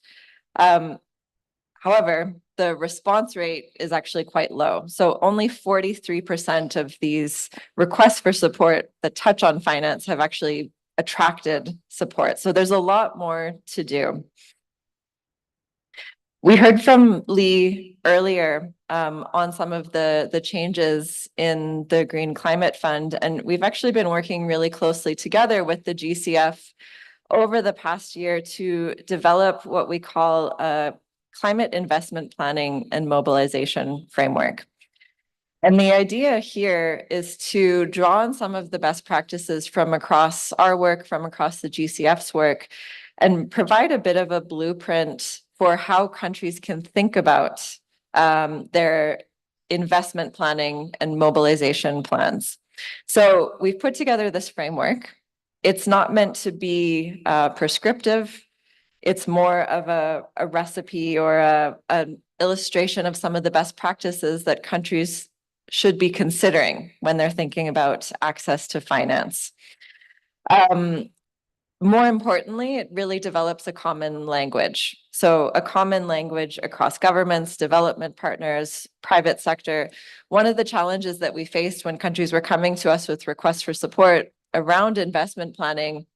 However, the response rate is actually quite low. So only 43% of these requests for support that touch on finance have actually attracted support. So there's a lot more to do. We heard from Lee earlier on some of the changes in the Green Climate Fund, and we've actually been working really closely together with the GCF over the past year to develop what we call a climate investment planning and mobilization framework. And the idea here is to draw on some of the best practices from across our work, from across the GCF's work, and provide a bit of a blueprint for how countries can think about their investment planning and mobilization plans. So we've put together this framework. It's not meant to be prescriptive. It's more of a recipe or an illustration of some of the best practices that countries should be considering when they're thinking about access to finance. More importantly, it really develops a common language. So a common language across governments, development partners, private sector. One of the challenges that we faced when countries were coming to us with requests for support around investment planning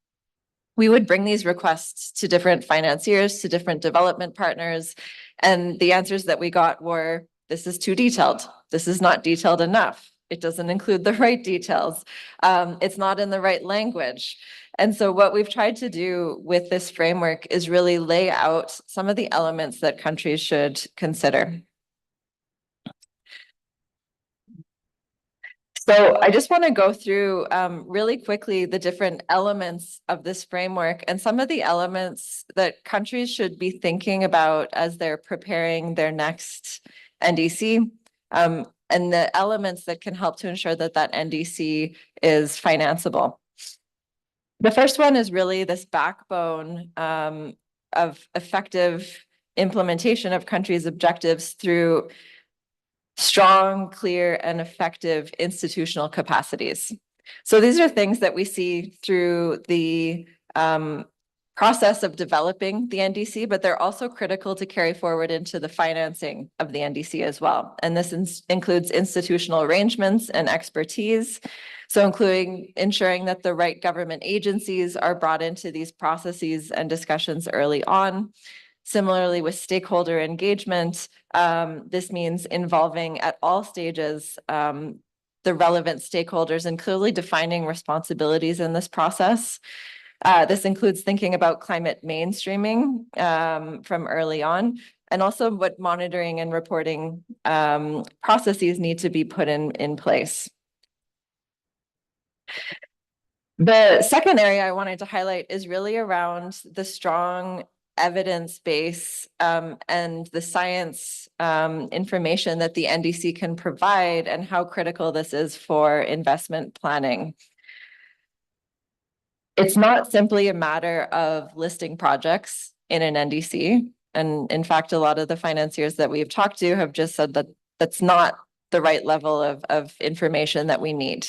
we would bring these requests to different financiers, to different development partners, and the answers that we got were, this is too detailed. This is not detailed enough. It doesn't include the right details. It's not in the right language. And so what we've tried to do with this framework is really lay out some of the elements that countries should consider. So I just want to go through really quickly the different elements of this framework and some of the elements that countries should be thinking about as they're preparing their next NDC, and the elements that can help to ensure that that NDC is financeable. The first one is really this backbone of effective implementation of countries' objectives through strong, clear, and effective institutional capacities. So these are things that we see through the process of developing the NDC, but they're also critical to carry forward into the financing of the NDC as well. And this includes institutional arrangements and expertise. So including ensuring that the right government agencies are brought into these processes and discussions early on. Similarly, with stakeholder engagement, this means involving at all stages the relevant stakeholders and clearly defining responsibilities in this process. This includes thinking about climate mainstreaming from early on, and also what monitoring and reporting processes need to be put in place. The second area I wanted to highlight is really around the strong evidence base and the science information that the NDC can provide and how critical this is for investment planning. It's not simply a matter of listing projects in an NDC. And in fact, a lot of the financiers that we've talked to have just said that that's not the right level of information that we need.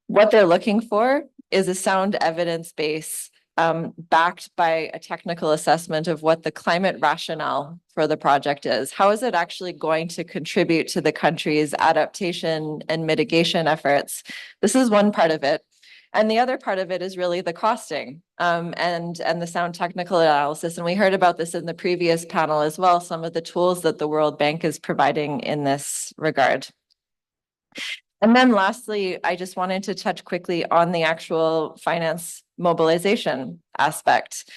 What they're looking for is a sound evidence base backed by a technical assessment of what the climate rationale for the project is. How is it actually going to contribute to the country's adaptation and mitigation efforts? This is one part of it. And the other part of it is really the costing and the sound technical analysis. And we heard about this in the previous panel as well, some of the tools that the World Bank is providing in this regard. And then lastly, I just wanted to touch quickly on the actual finance mobilization aspect.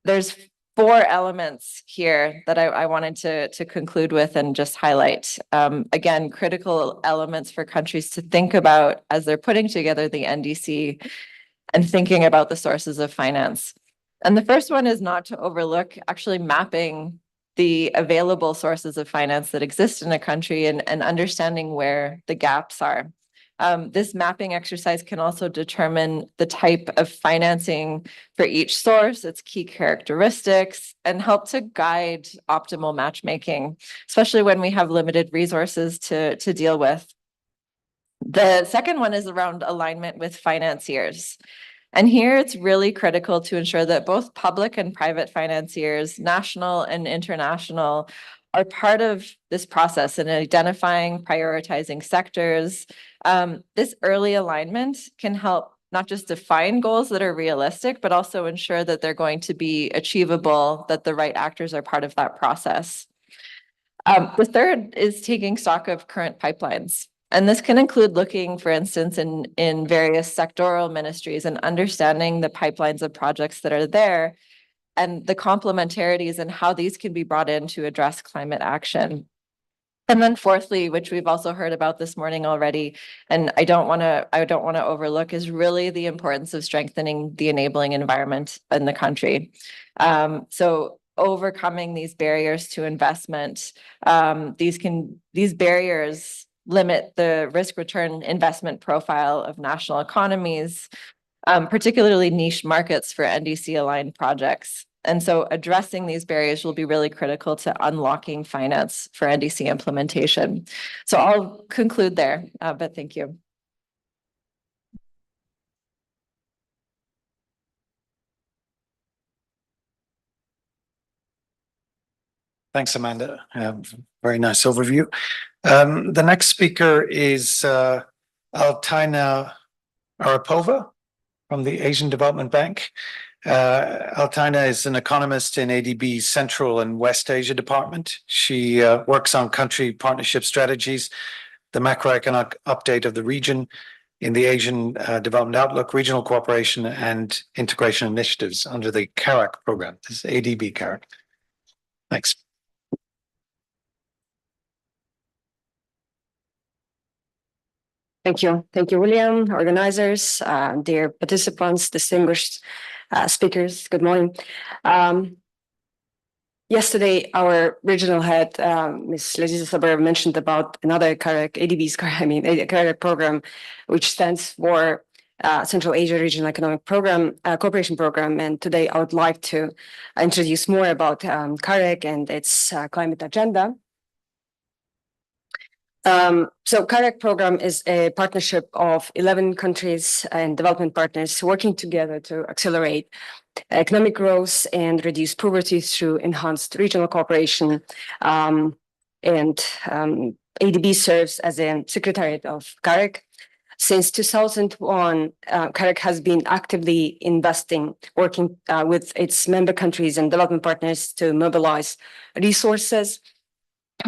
There's 4 elements here that I wanted to conclude with and just highlight. Again, critical elements for countries to think about as they're putting together the NDC and thinking about the sources of finance. And the first one is not to overlook actually mapping the available sources of finance that exist in a country and understanding where the gaps are. This mapping exercise can also determine the type of financing for each source, its key characteristics, and help to guide optimal matchmaking, especially when we have limited resources to deal with. The second one is around alignment with financiers. And here it's really critical to ensure that both public and private financiers, national and international, are part of this process in identifying, prioritizing sectors. This early alignment can help not just define goals that are realistic, but also ensure that they're going to be achievable, that the right actors are part of that process. The third is taking stock of current pipelines. And this can include looking, for instance, in various sectoral ministries and understanding the pipelines of projects that are there and the complementarities and how these can be brought in to address climate action. And then fourthly, which we've also heard about this morning already, and I don't want to overlook, is really the importance of strengthening the enabling environment in the country. So overcoming these barriers to investment, these barriers limit the risk return investment profile of national economies, particularly niche markets for NDC aligned projects. And so addressing these barriers will be really critical to unlocking finance for NDC implementation. So I'll conclude there, but thank you. Thanks, Amanda. Very nice overview. The next speaker is Altina Arapova. from the Asian Development Bank. Altaina is an economist in ADB's Central and West Asia Department. She works on country partnership strategies, the macroeconomic update of the region in the Asian Development Outlook, regional cooperation and integration initiatives under the CARAC program. This is ADB CARAC. Thanks. Thank you. Thank you, William, organizers, dear participants, distinguished speakers. Good morning. Yesterday, our regional head, Ms. Laziza Saber, mentioned about another CARAC, ADB's CARAC program, which stands for Central Asia Regional Economic Program, Cooperation Program. And today I would like to introduce more about CARAC and its climate agenda. So CARAC program is a partnership of 11 countries and development partners working together to accelerate economic growth and reduce poverty through enhanced regional cooperation. ADB serves as a secretariat of CARAC. Since 2001, CARAC has been actively investing, working with its member countries and development partners to mobilize resources.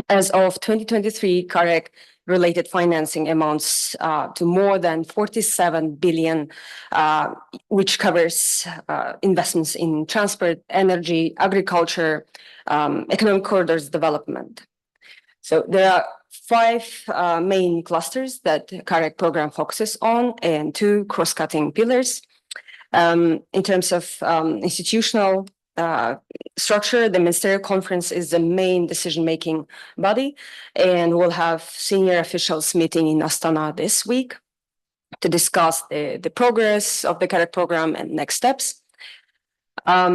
As of 2023, CARAC related financing amounts to more than 47 billion, which covers investments in transport, energy, agriculture, economic corridors development. So there are 5 main clusters that the CARAC program focuses on and 2 cross-cutting pillars. In terms of institutional structure, the Ministerial Conference is the main decision-making body, and we'll have senior officials meeting in Astana this week to discuss the progress of the CARAC program and next steps. As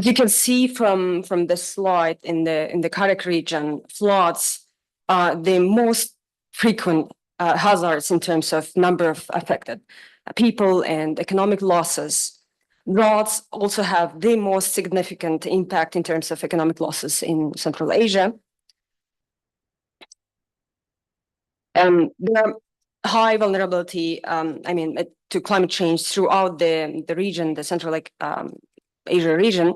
you can see from this slide, in the CARAC region, floods are the most frequent hazards in terms of number of affected people and economic losses. Droughts also have the most significant impact in terms of economic losses in Central Asia. There are high vulnerability, to climate change throughout the region, the Central Asia region.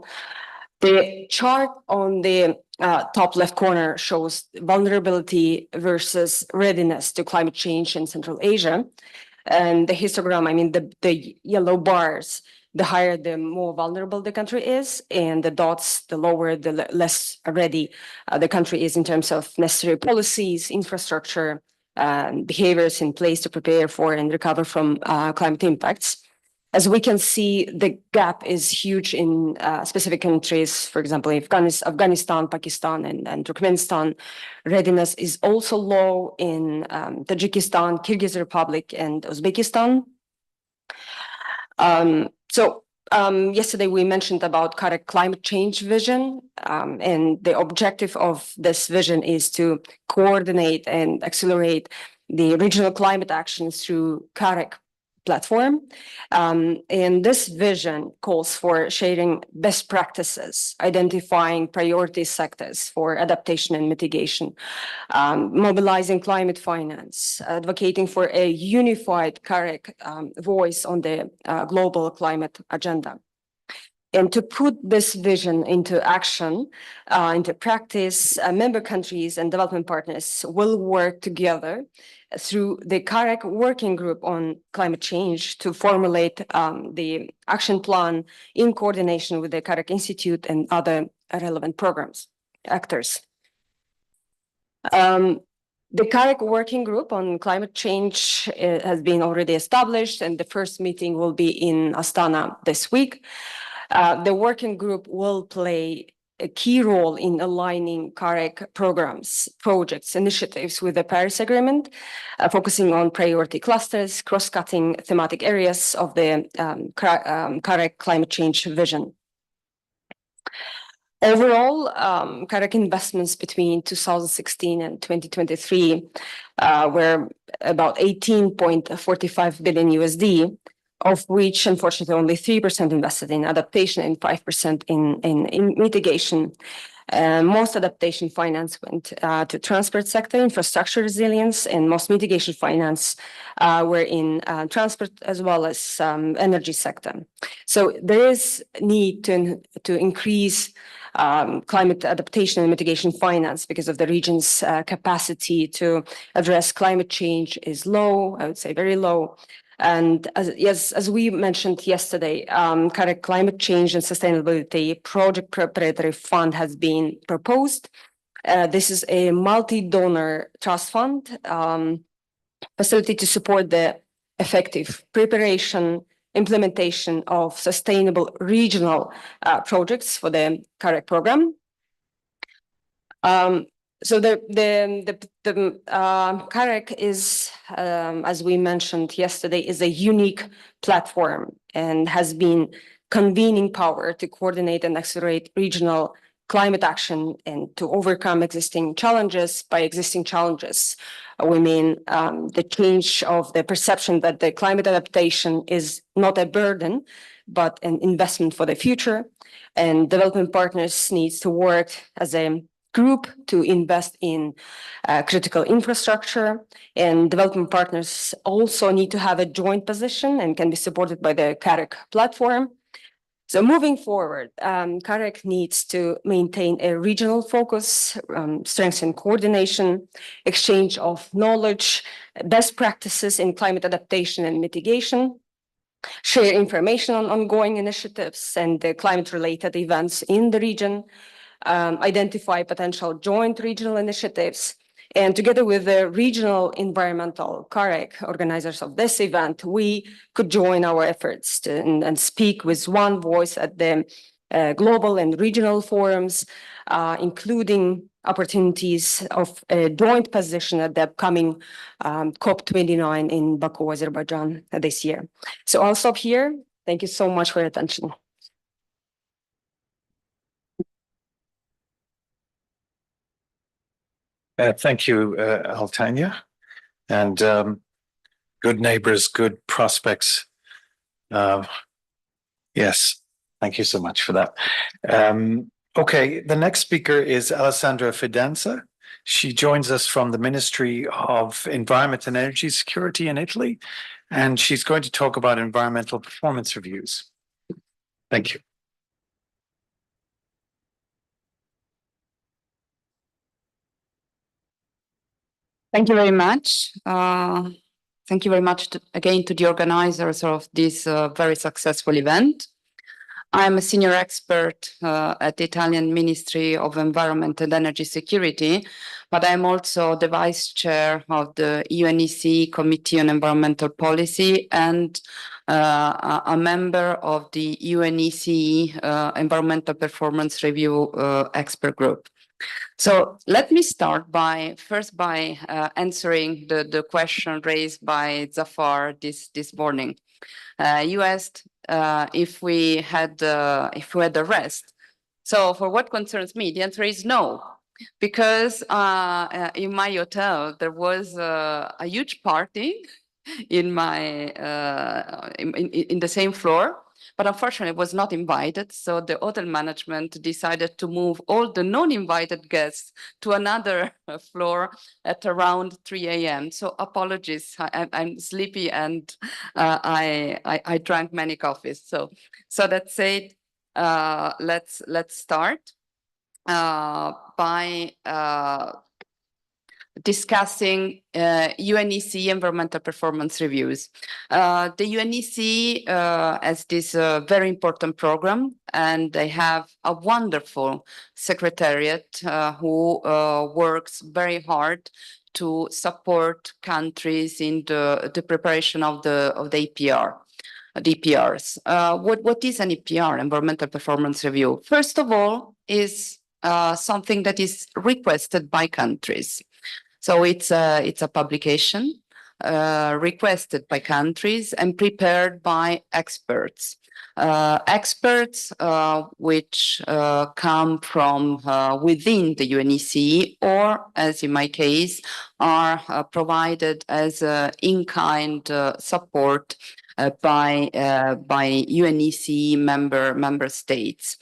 The chart on the top left corner shows vulnerability versus readiness to climate change in Central Asia. And the histogram, the yellow bars, the higher, the more vulnerable the country is, and the dots, the lower, the less ready the country is in terms of necessary policies, infrastructure, behaviors in place to prepare for and recover from climate impacts. As we can see, the gap is huge in specific countries. For example, Afghanistan, Pakistan, and Turkmenistan. Readiness is also low in Tajikistan, Kyrgyz Republic, and Uzbekistan. Yesterday we mentioned about CARAC climate change vision, and the objective of this vision is to coordinate and accelerate the regional climate actions through CARAC platform. And this vision calls for sharing best practices, identifying priority sectors for adaptation and mitigation, mobilizing climate finance, advocating for a unified CARAC voice on the global climate agenda. And to put this vision into action, into practice, member countries and development partners will work together through the CARAC working group on climate change to formulate the action plan in coordination with the CARAC Institute and other relevant programs, actors. The CARAC working group on climate change has been already established, and the first meeting will be in Astana this week. The working group will play a key role in aligning CARAC programs, projects, initiatives with the Paris Agreement, focusing on priority clusters, cross-cutting thematic areas of the CARAC climate change vision. Overall, CARAC investments between 2016 and 2023 were about $18.45 billion, of which, unfortunately, only 3% invested in adaptation and 5% in mitigation. Most adaptation finance went to transport sector, infrastructure resilience, and most mitigation finance were in transport as well as energy sector. So there is need to increase climate adaptation and mitigation finance because of the region's capacity to address climate change is low, I would say very low. And as we mentioned yesterday, CAREC Climate Change and Sustainability Project Preparatory Fund has been proposed. This is a multi-donor trust fund facility to support the effective preparation, implementation of sustainable regional projects for the CAREC program. So the CAREC is, as we mentioned yesterday, is a unique platform and has been convening power to coordinate and accelerate regional climate action and to overcome existing challenges. By existing challenges, we mean the change of the perception that the climate adaptation is not a burden, but an investment for the future. And development partners needs to work as a group to invest in critical infrastructure, and development partners also need to have a joint position and can be supported by the CAREC platform. So moving forward, CAREC needs to maintain a regional focus, strengthen coordination, exchange of knowledge, best practices in climate adaptation and mitigation, share information on ongoing initiatives and the climate-related events in the region, identify potential joint regional initiatives, and together with the regional environmental CAREC organizers of this event, we could join our efforts and speak with one voice at the global and regional forums, including opportunities of a joint position at the upcoming COP29 in Baku, Azerbaijan this year. So I'll stop here. Thank you so much for your attention. Thank you, Altanya. And good neighbors, good prospects. Yes, thank you so much for that. Okay, the next speaker is Alessandra Fidanza. She joins us from the Ministry of Environment and Energy Security in Italy, and she's going to talk about environmental performance reviews. Thank you. Thank you very much. Thank you very much again to the organizers of this very successful event. I'm a senior expert at the Italian Ministry of Environment and Energy Security, but I'm also the vice chair of the UNECE Committee on Environmental Policy and a member of the UNECE Environmental Performance Review expert group. So let me start by answering the question raised by Zafar this morning. You asked if we had a rest. So for what concerns me, the answer is no, because in my hotel there was a huge party in my in the same floor. But unfortunately, I was not invited. So the hotel management decided to move all the non-invited guests to another floor at around 3 a.m. So apologies, I'm sleepy and I drank many coffees. So that said, let's start by discussing UNECE environmental performance reviews. The UNECE has this very important program, and they have a wonderful secretariat who works very hard to support countries in the preparation of the EPR. DPRs. What is an EPR, environmental performance review? First of all, is something that is requested by countries. So it's a publication requested by countries and prepared by experts. Experts which come from within the UNECE, or as in my case, are provided as in-kind support by UNECE member states.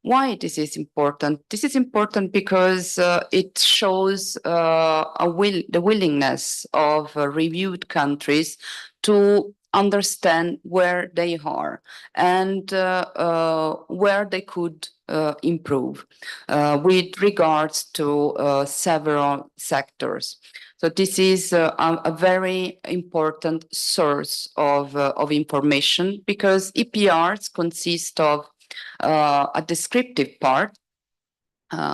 Why this is important? This is important because it shows the willingness of reviewed countries to understand where they are and where they could improve with regards to several sectors. So this is a very important source of information because EPRs consist of a descriptive part.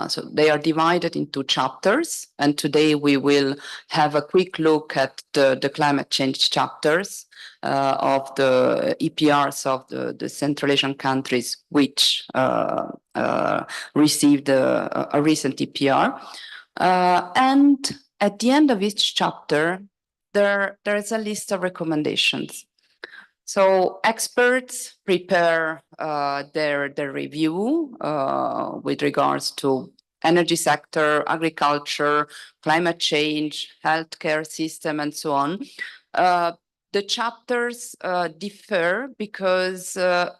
So they are divided into chapters, and today we will have a quick look at the climate change chapters of the EPRs of the Central Asian countries, which received a recent EPR. And at the end of each chapter, there is a list of recommendations. So experts prepare their review with regards to energy sector, agriculture, climate change, healthcare system, and so on. The chapters differ because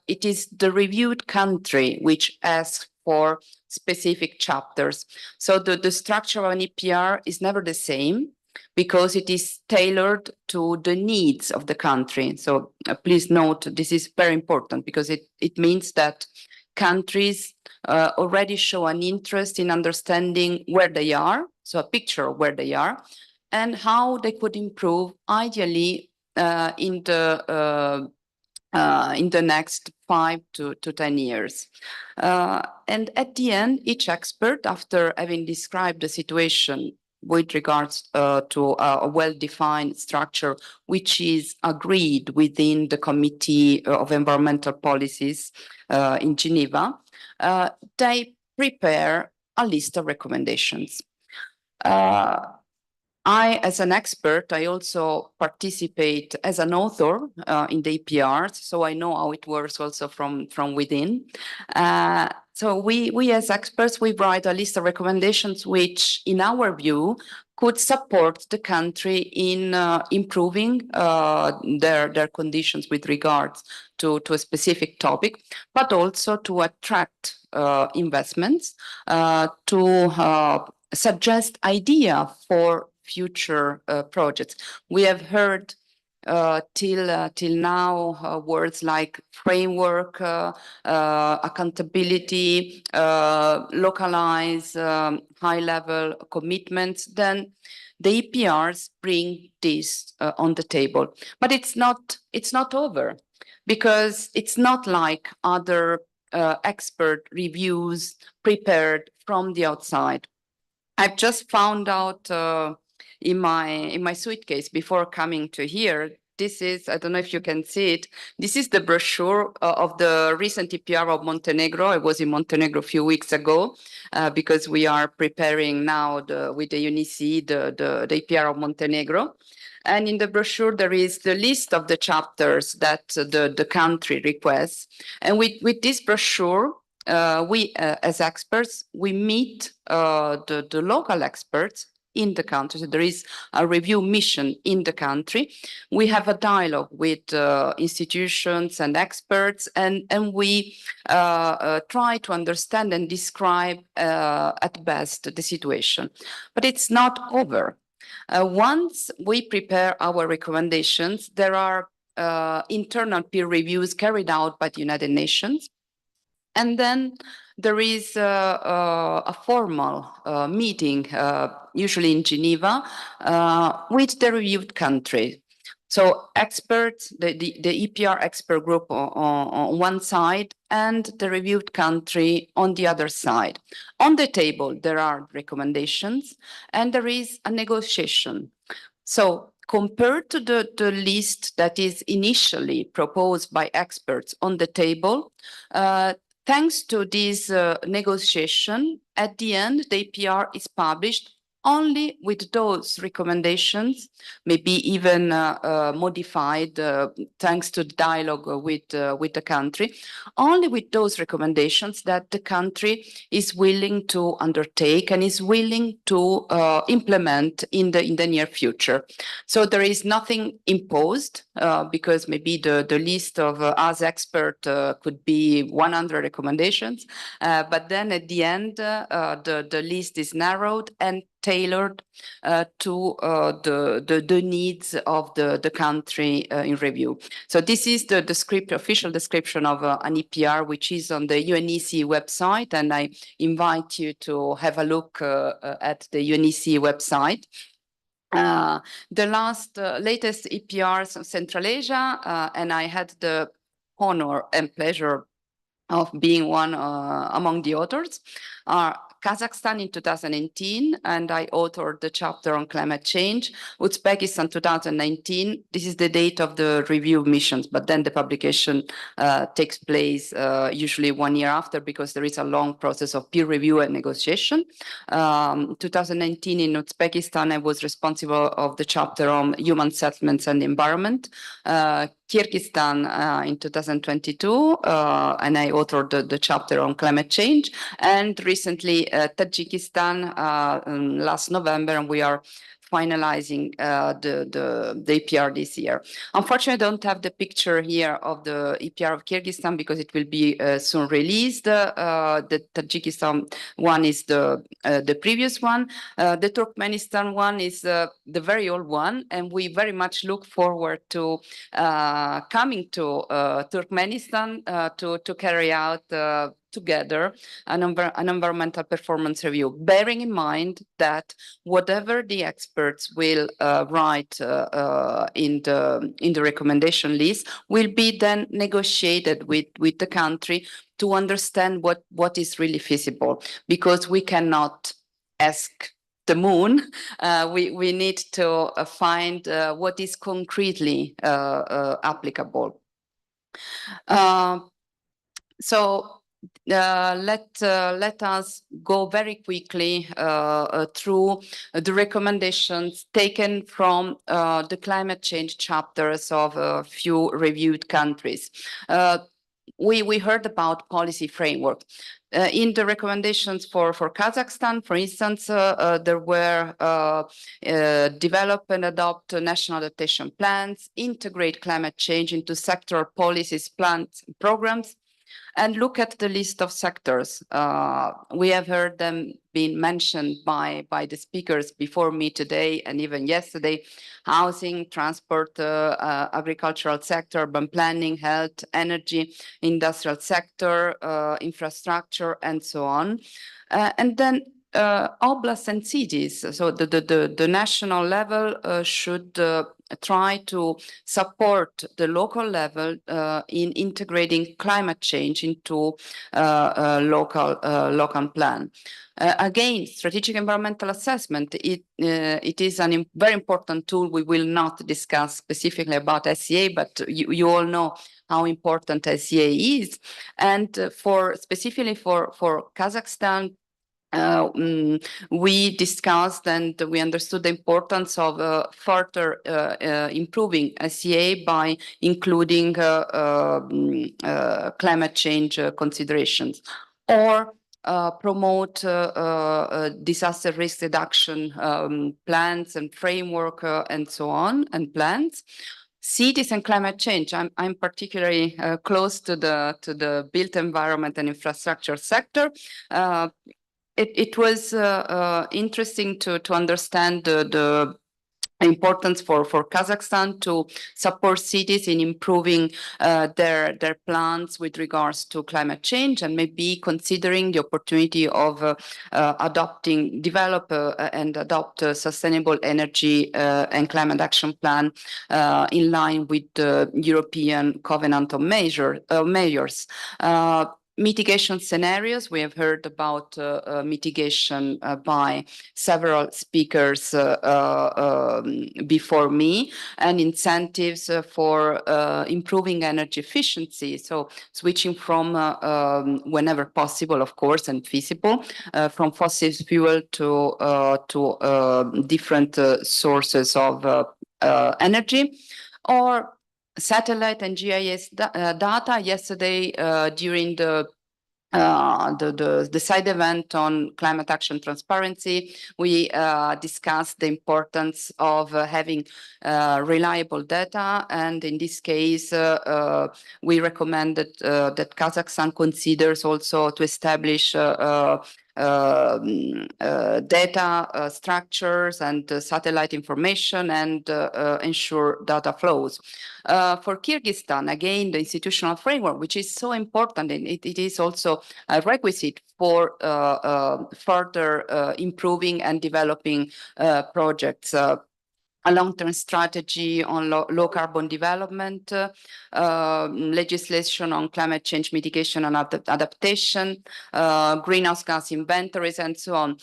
it is the reviewed country which asks for specific chapters. So the structure of an EPR is never the same, because it is tailored to the needs of the country. So please note, this is very important because it means that countries already show an interest in understanding where they are, so a picture of where they are, and how they could improve ideally in the next 5 to 10 years. And at the end, each expert, after having described the situation with regards to a well-defined structure, which is agreed within the Committee of Environmental Policies in Geneva, they prepare a list of recommendations. I, as an expert, I also participate as an author in the EPRs, so I know how it works also from within. So we as experts, we write a list of recommendations which, in our view, could support the country in improving their conditions with regards to a specific topic, but also to attract investments, to suggest idea for future projects. We have heard till now words like framework, accountability, localize, high-level commitments. Then the EPRs bring this on the table, but it's not over, because it's not like other expert reviews prepared from the outside. I've just found out in my suitcase before coming to here. This is, I don't know if you can see it, this is the brochure of the recent EPR of Montenegro. I was in Montenegro a few weeks ago because we are preparing now with the UNECE the EPR of Montenegro. And in the brochure, there is the list of the chapters that the country requests. And with this brochure, we as experts, we meet the local experts in the country. So there is a review mission in the country. We have a dialogue with institutions and experts, and we try to understand and describe at best the situation. But it's not over. Once we prepare our recommendations, there are internal peer reviews carried out by the United Nations. And then there is a formal meeting, usually in Geneva, with the reviewed country. So experts, the EPR expert group on one side and the reviewed country on the other side. On the table, there are recommendations and there is a negotiation. So compared to the list that is initially proposed by experts on the table, thanks to this negotiation, at the end, the EPR is published only with those recommendations, maybe even modified thanks to dialogue with the country, only with those recommendations that the country is willing to undertake and is willing to implement in the near future. So there is nothing imposed because maybe the list of us expert could be 100 recommendations, but then at the end the list is narrowed and tailored to the needs of the country in review. So this is the official description of an EPR, which is on the UNECE website, and I invite you to have a look at the UNECE website. The latest EPRs of Central Asia, and I had the honor and pleasure of being one among the authors, are Kazakhstan in 2018, and I authored the chapter on climate change. Uzbekistan 2019, this is the date of the review missions, but then the publication takes place usually 1 year after, because there is a long process of peer review and negotiation. 2019 in Uzbekistan, I was responsible of the chapter on human settlements and environment. Kyrgyzstan in 2022, and I authored the chapter on climate change, and recently Tajikistan last November, and we are finalizing the EPR this year. Unfortunately, I don't have the picture here of the EPR of Kyrgyzstan because it will be soon released. The Tajikistan one is the previous one. The Turkmenistan one is the very old one, and we very much look forward to coming to Turkmenistan to carry out together an environmental performance review, bearing in mind that whatever the experts will write in the recommendation list will be then negotiated with the country to understand what is really feasible, because we cannot ask the moon. We need to find what is concretely applicable. So let us go very quickly through the recommendations taken from the climate change chapters of a few reviewed countries. We heard about policy framework. In the recommendations for Kazakhstan, for instance, there were develop and adopt national adaptation plans, integrate climate change into sectoral policies, plans, and programs, and look at the list of sectors. We have heard them being mentioned by the speakers before me today and even yesterday: housing, transport, agricultural sector, urban planning, health, energy, industrial sector, infrastructure, and so on. And then oblasts and cities. So the national level should try to support the local level in integrating climate change into local plan. Again, strategic environmental assessment, it is a very important tool. We will not discuss specifically about SEA, but you all know how important SEA is. And specifically for Kazakhstan, we discussed and we understood the importance of further improving SEA by including climate change considerations, or promote disaster risk reduction plans and framework and so on, and plans. Cities and climate change. I'm particularly close to the built environment and infrastructure sector. It was interesting to understand the importance for Kazakhstan to support cities in improving their plans with regards to climate change, and maybe considering the opportunity of develop and adopt a sustainable energy and climate action plan in line with the European Covenant of Mayors. mitigation scenarios. We have heard about mitigation by several speakers before me, and incentives for improving energy efficiency. So switching from, whenever possible, of course, and feasible, from fossil fuel to different sources of energy, or satellite and GIS data. Yesterday, during the side event on climate action transparency, we discussed the importance of having reliable data, and in this case, we recommended that Kazakhstan considers also to establish data structures and satellite information and ensure data flows. For Kyrgyzstan, again, the institutional framework, which is so important, and it is also a requisite for further improving and developing projects. A long-term strategy on low carbon development, legislation on climate change mitigation and adaptation, greenhouse gas inventories, and so on.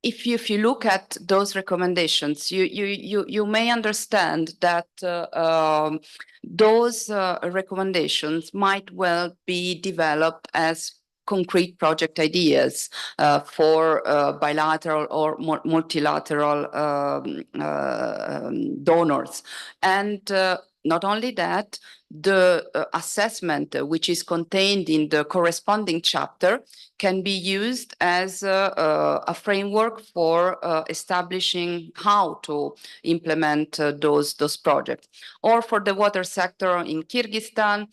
If you look at those recommendations, you may understand that those recommendations might well be developed as concrete project ideas for bilateral or multilateral donors. And not only that, the assessment which is contained in the corresponding chapter can be used as a framework for establishing how to implement those projects. Or for the water sector in Kyrgyzstan,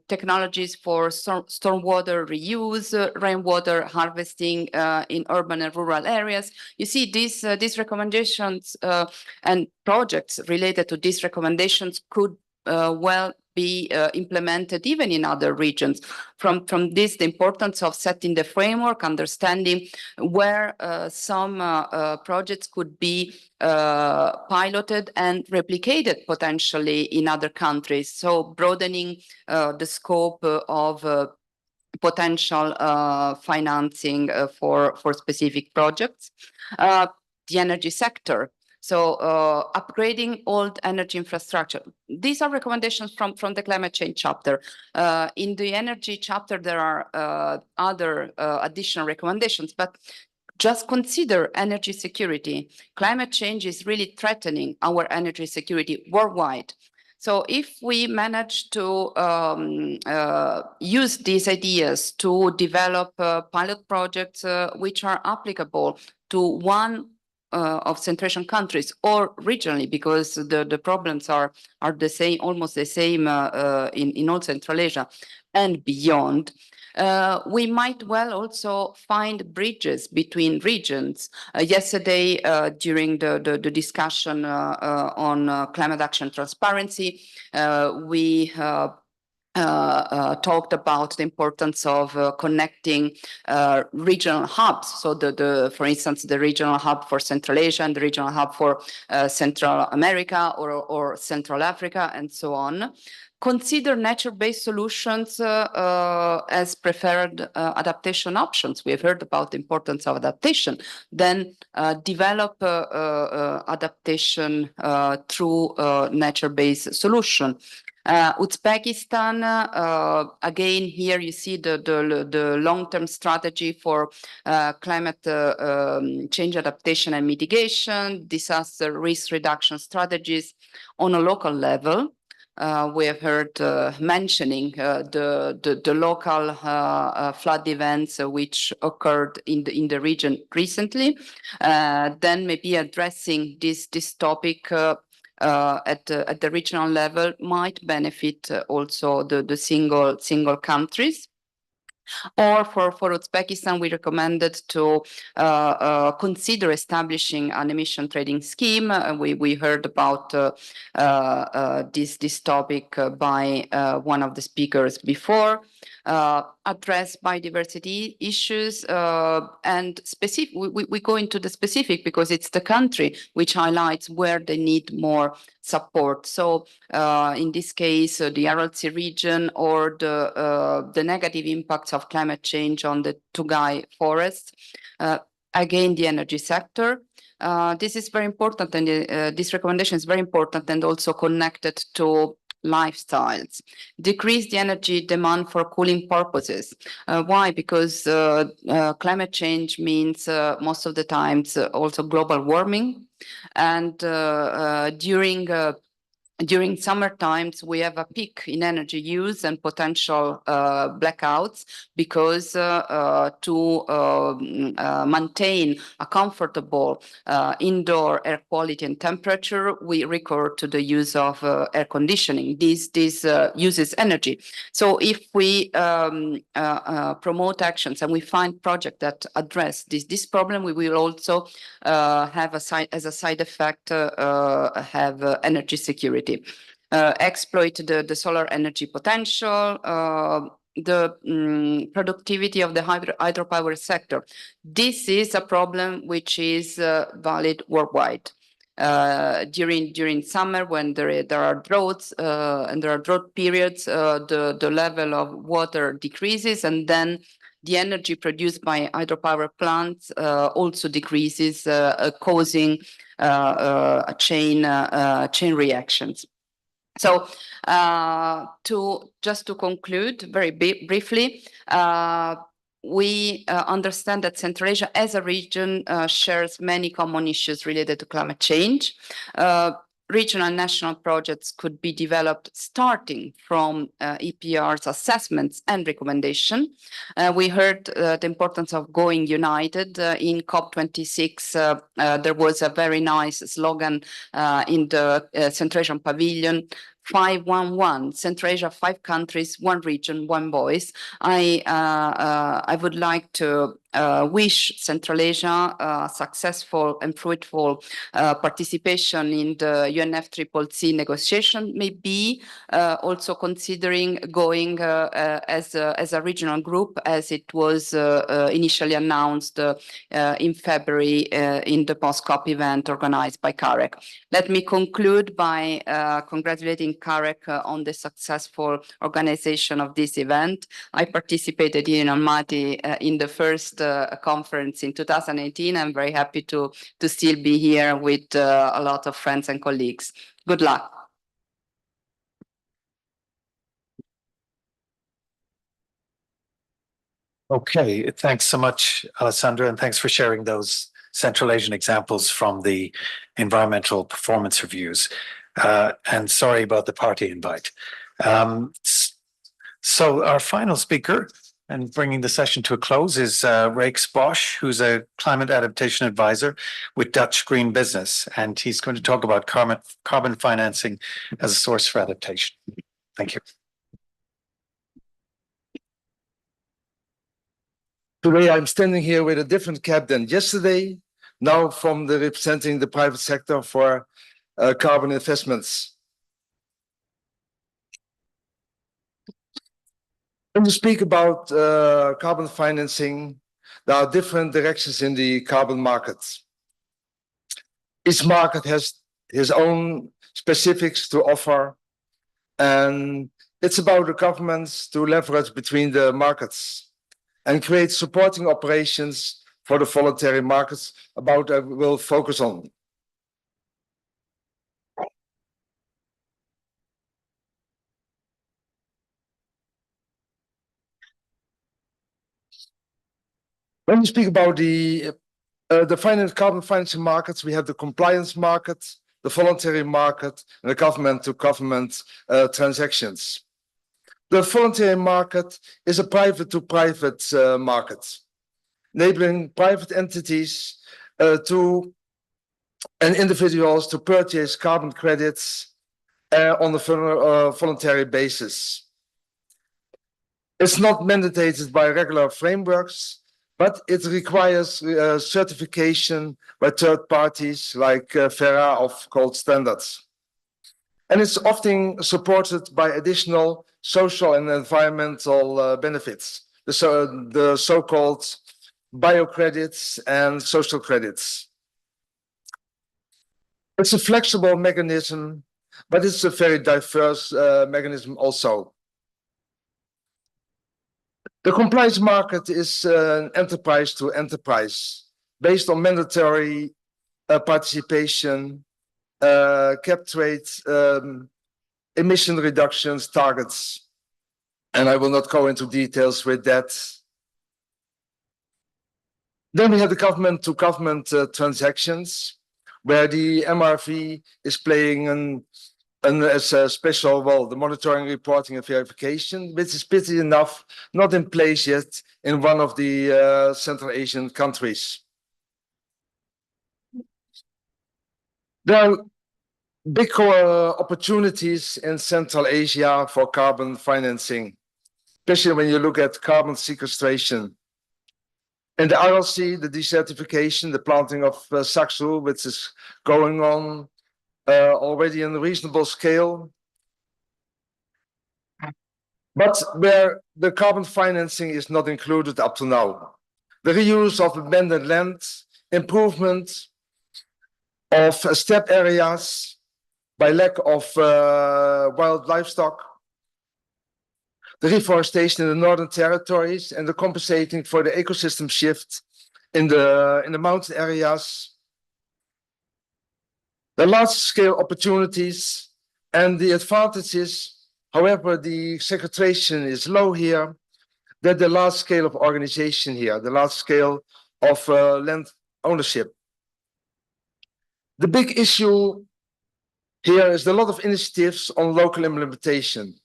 technologies for stormwater reuse, rainwater harvesting in urban and rural areas. You see, these recommendations and projects related to these recommendations could well be implemented even in other regions. From this, the importance of setting the framework, understanding where some projects could be piloted and replicated potentially in other countries. So broadening the scope of potential financing for specific projects. The energy sector. So upgrading old energy infrastructure. These are recommendations from the climate change chapter. In the energy chapter, there are other additional recommendations, but just consider energy security. Climate change is really threatening our energy security worldwide. So if we manage to use these ideas to develop pilot projects which are applicable to one of Central Asian countries or regionally, because the problems are the same, almost the same in all Central Asia and beyond, we might well also find bridges between regions. Yesterday, during the discussion on climate action transparency, we talked about the importance of connecting regional hubs. So for instance, the regional hub for Central Asia and the regional hub for Central America or Central Africa and so on. Consider nature-based solutions as preferred adaptation options. We have heard about the importance of adaptation. Then develop adaptation through nature-based solution. Uzbekistan, again, here you see the long-term strategy for climate change adaptation and mitigation, disaster risk reduction strategies on a local level. We have heard mentioning the local flood events which occurred in the region recently. Then maybe addressing this topic at the regional level might benefit also the single countries. Or for Uzbekistan, we recommended to consider establishing an emission trading scheme. We heard about this topic by one of the speakers before. Address biodiversity issues and specific. We go into the specific because it's the country which highlights where they need more support. So in this case, the Aral Sea region or the negative impacts of climate change on the Tugai forest. Again, the energy sector. This is very important, and this recommendation is very important and also connected to lifestyles. Decrease the energy demand for cooling purposes. Why? Because climate change means most of the times also global warming, and during summer times, we have a peak in energy use and potential blackouts because to maintain a comfortable indoor air quality and temperature, we resort to the use of air conditioning. This uses energy. So if we promote actions and we find projects that address this problem, we will also have as a side effect have energy security. Exploit the solar energy potential, the productivity of the hydropower sector. This is a problem which is valid worldwide. During summer, when there are droughts and there are drought periods, the level of water decreases, and then the energy produced by hydropower plants also decreases, causing chain reactions. So to conclude very briefly, we understand that Central Asia as a region shares many common issues related to climate change. Regional and national projects could be developed starting from EPR's assessments and recommendation. We heard the importance of going united. In COP26, there was a very nice slogan in the Central Asian Pavilion, 511, Central Asia, 5 countries, 1 region, 1 voice. I would like to wish Central Asia successful and fruitful participation in the UNFCCC negotiation, maybe also considering going as a regional group, as it was initially announced in February in the post-COP event organized by CAREC. Let me conclude by congratulating CAREC on the successful organization of this event. I participated in Almaty in the first conference in 2018. I'm very happy to still be here with a lot of friends and colleagues. Good luck. Okay, thanks so much, Alessandra, and thanks for sharing those Central Asian examples from the environmental performance reviews. And sorry about the party invite. So our final speaker, and bringing the session to a close, is Rijks Bosch, who's a climate adaptation advisor with Dutch Green Business, and he's going to talk about carbon financing as a source for adaptation. Thank you. Today I'm standing here with a different cap than yesterday, now from representing the private sector for carbon investments. When we speak about carbon financing, there are different directions in the carbon markets. Each market has his own specifics to offer, and it's about the governments to leverage between the markets and create supporting operations for the voluntary markets. About I will focus on. When we speak about the carbon financing markets, we have the compliance market, the voluntary market, and the government-to-government transactions. The voluntary market is a private-to-private market, enabling private entities and individuals to purchase carbon credits on a voluntary basis. It's not mandated by regular frameworks, but it requires certification by third parties like FERA of gold standards. And it's often supported by additional social and environmental benefits, the so-called biocredits and social credits. It's a flexible mechanism but it's a very diverse mechanism also. The compliance market is an enterprise to enterprise based on mandatory participation, cap trade, emission reductions targets. And I will not go into details with that. Then we have the government to government transactions, where the MRV is playing as a special role, the monitoring, reporting and verification, which is pity enough not in place yet in one of the Central Asian countries. There are big opportunities in Central Asia for carbon financing, especially when you look at carbon sequestration. In the RLC, the desertification, the planting of Saxo, which is going on already in a reasonable scale. But where the carbon financing is not included up to now. The reuse of abandoned land, improvement of steppe areas by lack of wild livestock, the reforestation in the northern territories, and the compensating for the ecosystem shift in the mountain areas. The large-scale opportunities and the advantages, however, the sequestration is low here, that the large scale of organization here, the large scale of land ownership. The big issue here is a lot of initiatives on local implementation.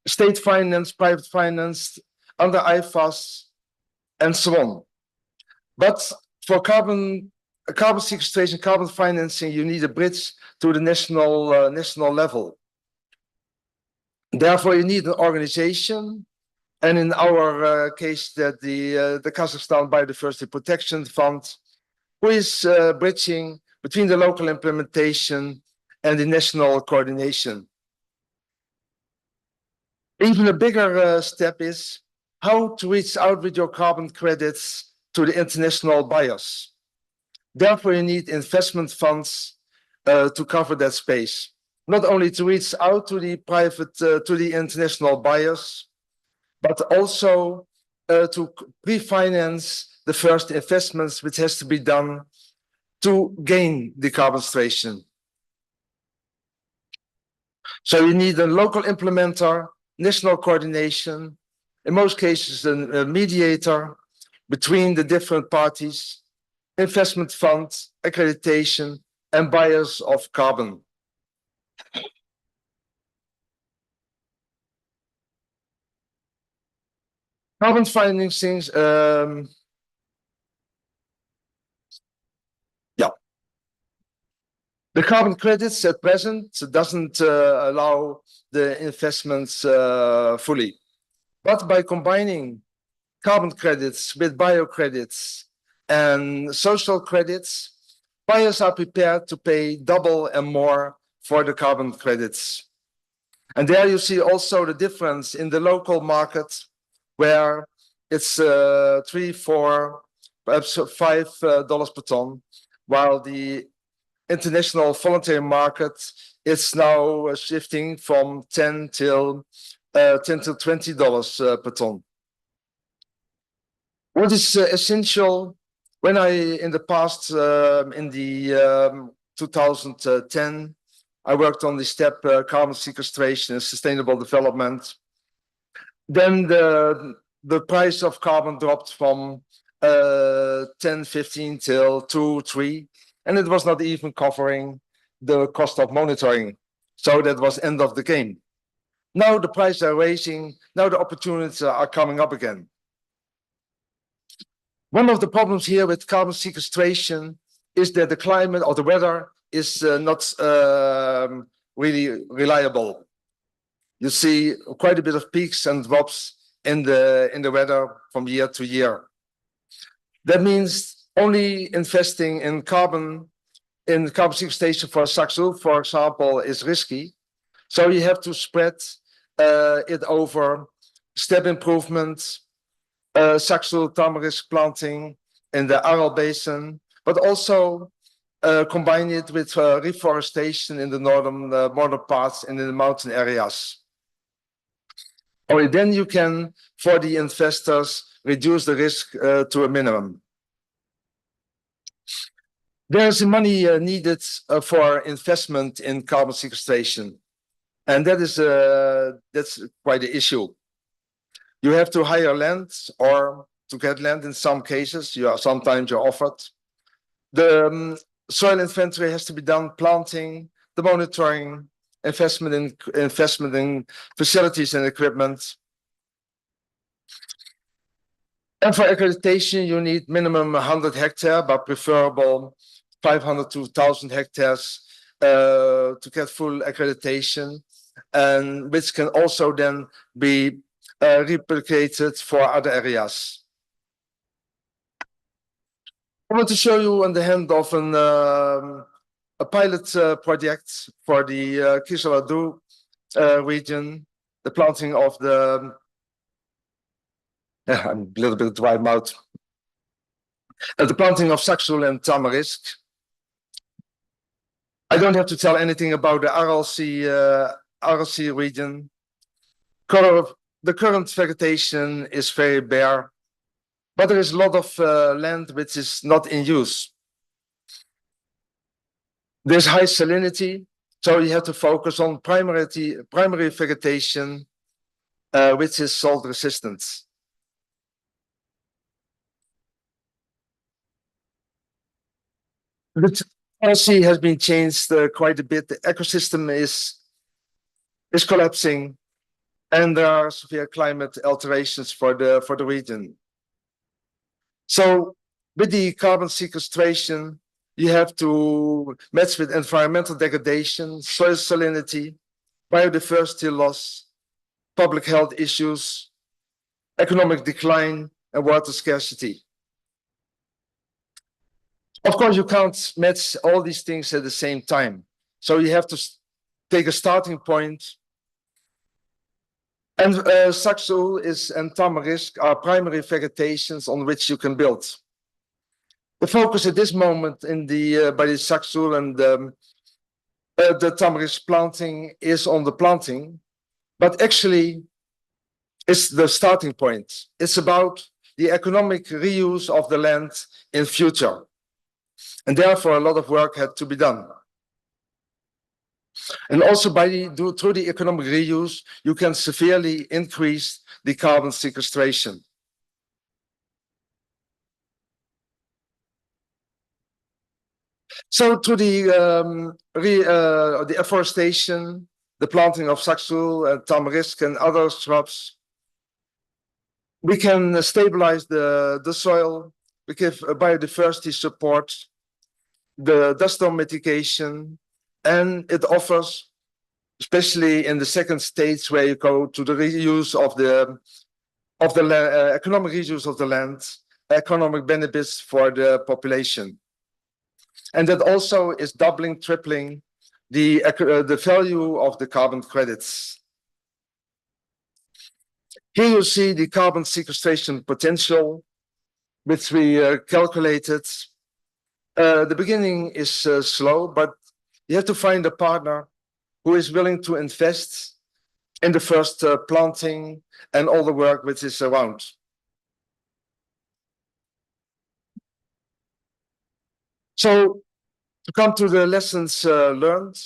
State finance, private finance, under IFAS, and so on. But for carbon sequestration, carbon financing, you need a bridge to the national level. Therefore, you need an organization, and in our case, that the Kazakhstan Biodiversity Protection Fund, who is bridging between the local implementation and the national coordination. Even a bigger step is how to reach out with your carbon credits to the international buyers. Therefore, you need investment funds to cover that space. Not only to reach out to the to the international buyers, but also to pre-finance the first investments which has to be done to gain decarbonization. So you need a local implementer, national coordination, in most cases a mediator between the different parties, investment funds, accreditation, and buyers of carbon. Carbon financings, the carbon credits at present doesn't allow the investments fully. But by combining carbon credits with bio credits and social credits, buyers are prepared to pay double and more for the carbon credits. And there you see also the difference in the local market, where it's $3, $4, perhaps $5 per ton, while the international voluntary market is now shifting from $10 till $20 per ton. What is essential, when in the past, in the 2010, I worked on the step carbon sequestration and sustainable development. Then the price of carbon dropped from 10, 15 till 2, 3. And it was not even covering the cost of monitoring. So that was end of the game. Now the prices are raising, now the opportunities are coming up again. One of the problems here with carbon sequestration is that the climate or the weather is not really reliable. You see quite a bit of peaks and drops in the weather from year to year. That means only investing in carbon sequestration for Saxo, for example, is risky. So you have to spread it over step improvements, Saxo tamarisk planting in the Aral Basin, but also combine it with reforestation in the northern parts and in the mountain areas. Only then you can, for the investors, reduce the risk to a minimum. There's money needed for investment in carbon sequestration, and that's quite the issue. You have to hire land, or to get land in some cases, sometimes you're offered. The soil inventory has to be done, planting, the monitoring, investment in facilities and equipment. And for accreditation, you need minimum 100 hectares, but preferable 500 to 1,000 hectares to get full accreditation, and which can also then be replicated for other areas. I want to show you on the hand of a pilot project for the Kizillardu region, the planting of the, I'm a little bit dry mouth, the planting of Saxul and Tamarisk. I don't have to tell anything about the RLC region. The current vegetation is very bare, but there is a lot of land which is not in use. There's high salinity, so you have to focus on primary vegetation, which is salt resistant. The policy has been changed quite a bit. The ecosystem is collapsing, and there are severe climate alterations for the region. So with the carbon sequestration, you have to match with environmental degradation, soil salinity, biodiversity loss, public health issues, economic decline, and water scarcity. Of course, you can't match all these things at the same time. So you have to take a starting point. And Saxul and Tamarisk are primary vegetations on which you can build. The focus at this moment in by the Saxul and the Tamarisk planting is on the planting, but actually it's the starting point. It's about the economic reuse of the land in future. And therefore a lot of work had to be done. And also through the economic reuse, you can severely increase the carbon sequestration. So through the afforestation, the planting of Saxul and Tamarisk and other shrubs, we can stabilize the soil, we give biodiversity support, the dust storm mitigation, and it offers, especially in the second stage where you go to the reuse of the economic reuse of the land, economic benefits for the population. And that also is doubling, tripling the value of the carbon credits. Here you see the carbon sequestration potential, which we calculated. The beginning is slow, but you have to find a partner who is willing to invest in the first planting and all the work which is around. So to come to the lessons learned,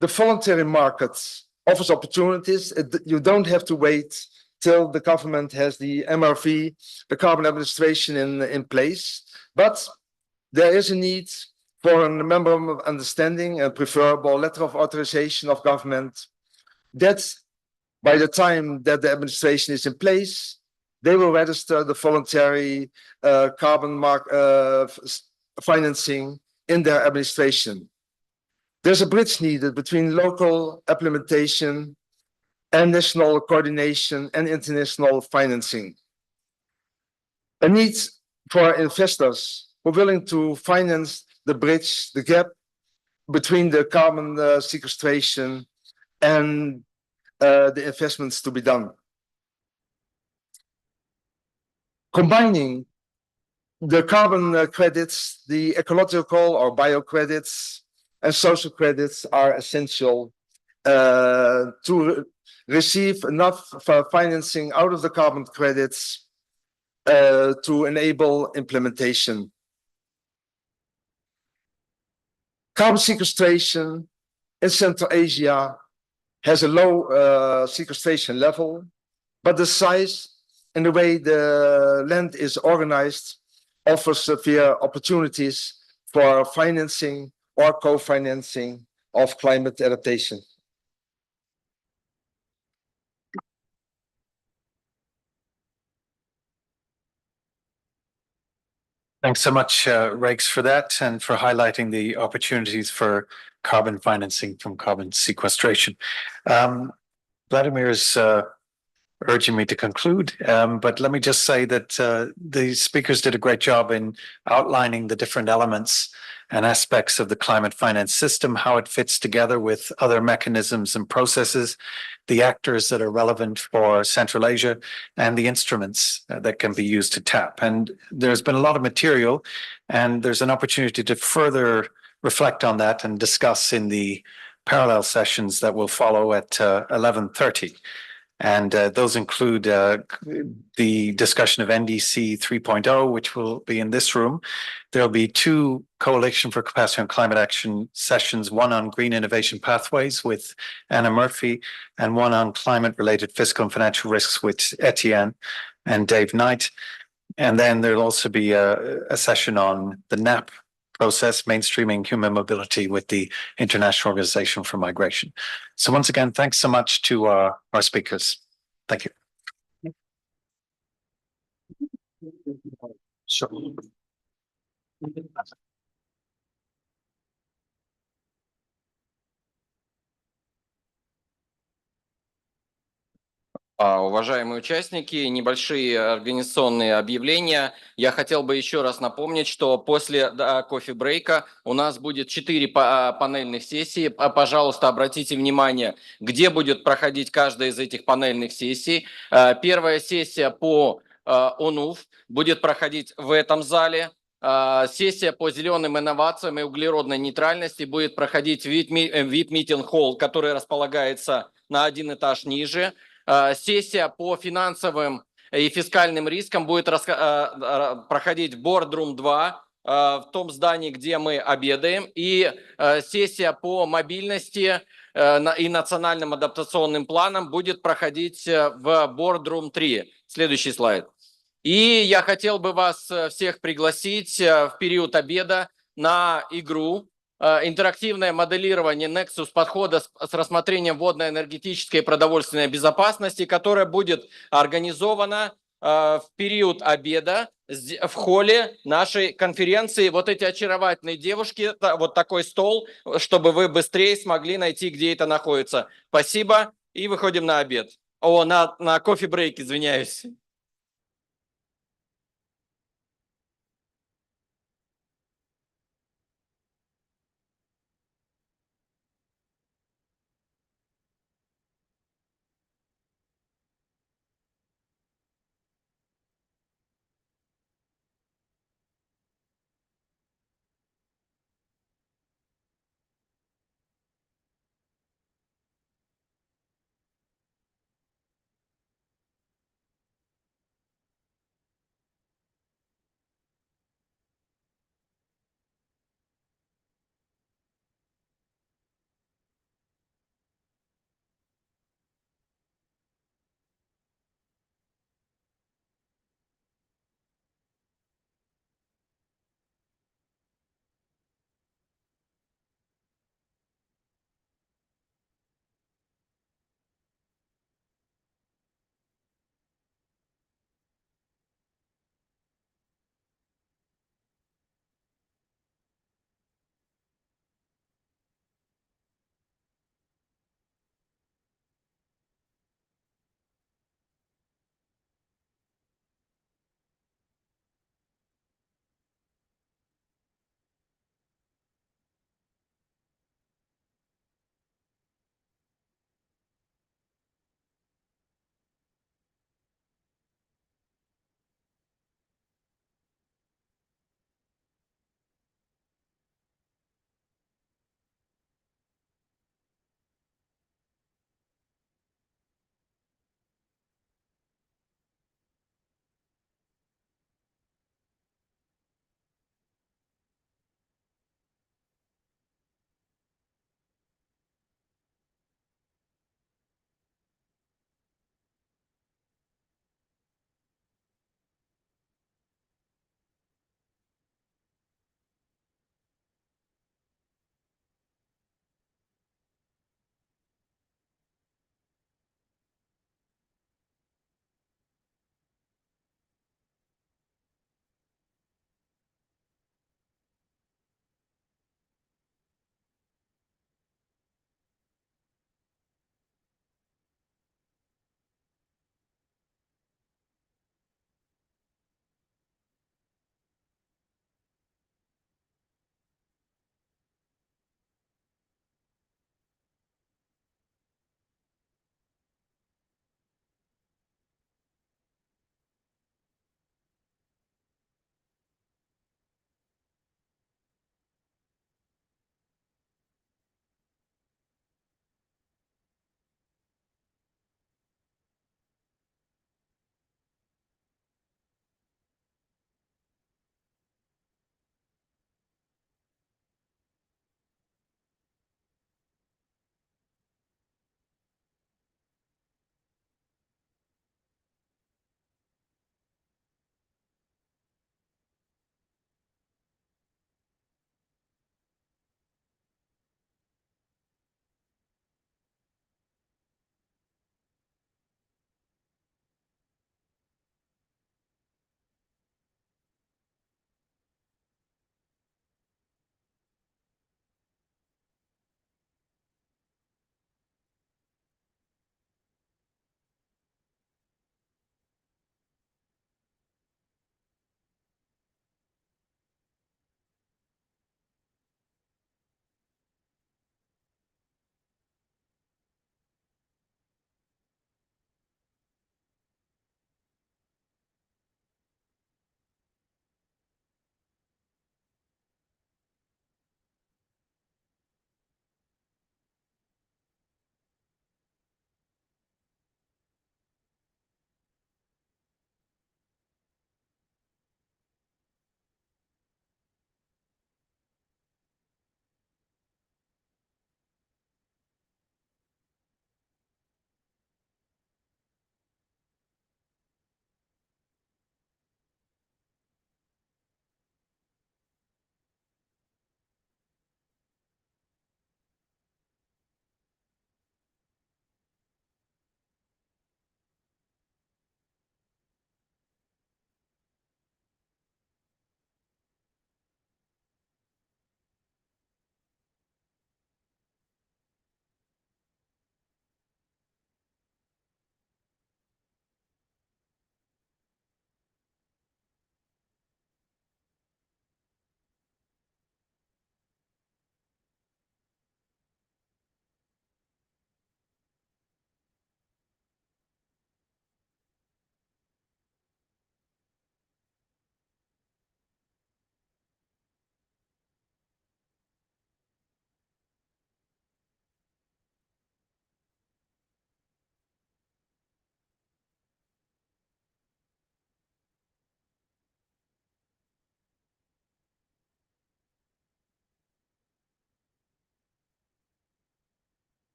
the voluntary market offers opportunities. You don't have to wait till the government has the MRV, the carbon administration in place, but there is a need for a memorandum of understanding and preferable letter of authorization of government that by the time that the administration is in place, they will register the voluntary carbon financing in their administration. There's a bridge needed between local implementation and national coordination and international financing. A need for investors who are willing to finance the bridge, the gap between the carbon sequestration and the investments to be done. Combining the carbon credits, the ecological or bio credits, and social credits are essential to receive enough financing out of the carbon credits to enable implementation. Carbon sequestration in Central Asia has a low sequestration level, but the size and the way the land is organized offers severe opportunities for financing or co-financing of climate adaptation. Thanks so much, Rex, for that and for highlighting the opportunities for carbon financing from carbon sequestration. Vladimir is urging me to conclude, but let me just say that the speakers did a great job in outlining the different elements and aspects of the climate finance system, how it fits together with other mechanisms and processes, the actors that are relevant for Central Asia, and the instruments that can be used to tap. And there's been a lot of material, and there's an opportunity to further reflect on that and discuss in the parallel sessions that will follow at 11:30. And those include the discussion of NDC 3.0, which will be in this room. There'll be 2 Coalition for Capacity on Climate Action sessions, one on green innovation pathways with Anna Murphy, and one on climate-related fiscal and financial risks with Etienne and Dave Knight. And then there'll also be a session on the NAP process, mainstreaming human mobility with the International Organization for Migration. So once again, thanks so much to our speakers. Thank you. Sure. Уважаемые участники, небольшие организационные объявления. Я хотел бы еще раз напомнить, что после кофе-брейка у нас будет 4 панельных сессии. Пожалуйста, обратите внимание, где будет проходить каждая из этих панельных сессий. Первая сессия по ОНУФ будет проходить в этом зале. Сессия по зеленым инновациям и углеродной нейтральности будет проходить в VIP-митинг-холл, который располагается на 1 этаж ниже. Сессия по финансовым и фискальным рискам будет проходить в Boardroom 2, в том здании, где мы обедаем. И сессия по мобильности и национальным адаптационным планам будет проходить в Boardroom 3. Следующий слайд. И я хотел бы вас всех пригласить в период обеда на игру. Интерактивное моделирование Nexus подхода с рассмотрением водно-энергетической и продовольственной безопасности, которая будет организована в период обеда в холле нашей конференции. Вот эти очаровательные девушки, вот такой стол, чтобы вы быстрее смогли найти, где это находится. Спасибо, и выходим на обед. На кофе-брейк, извиняюсь.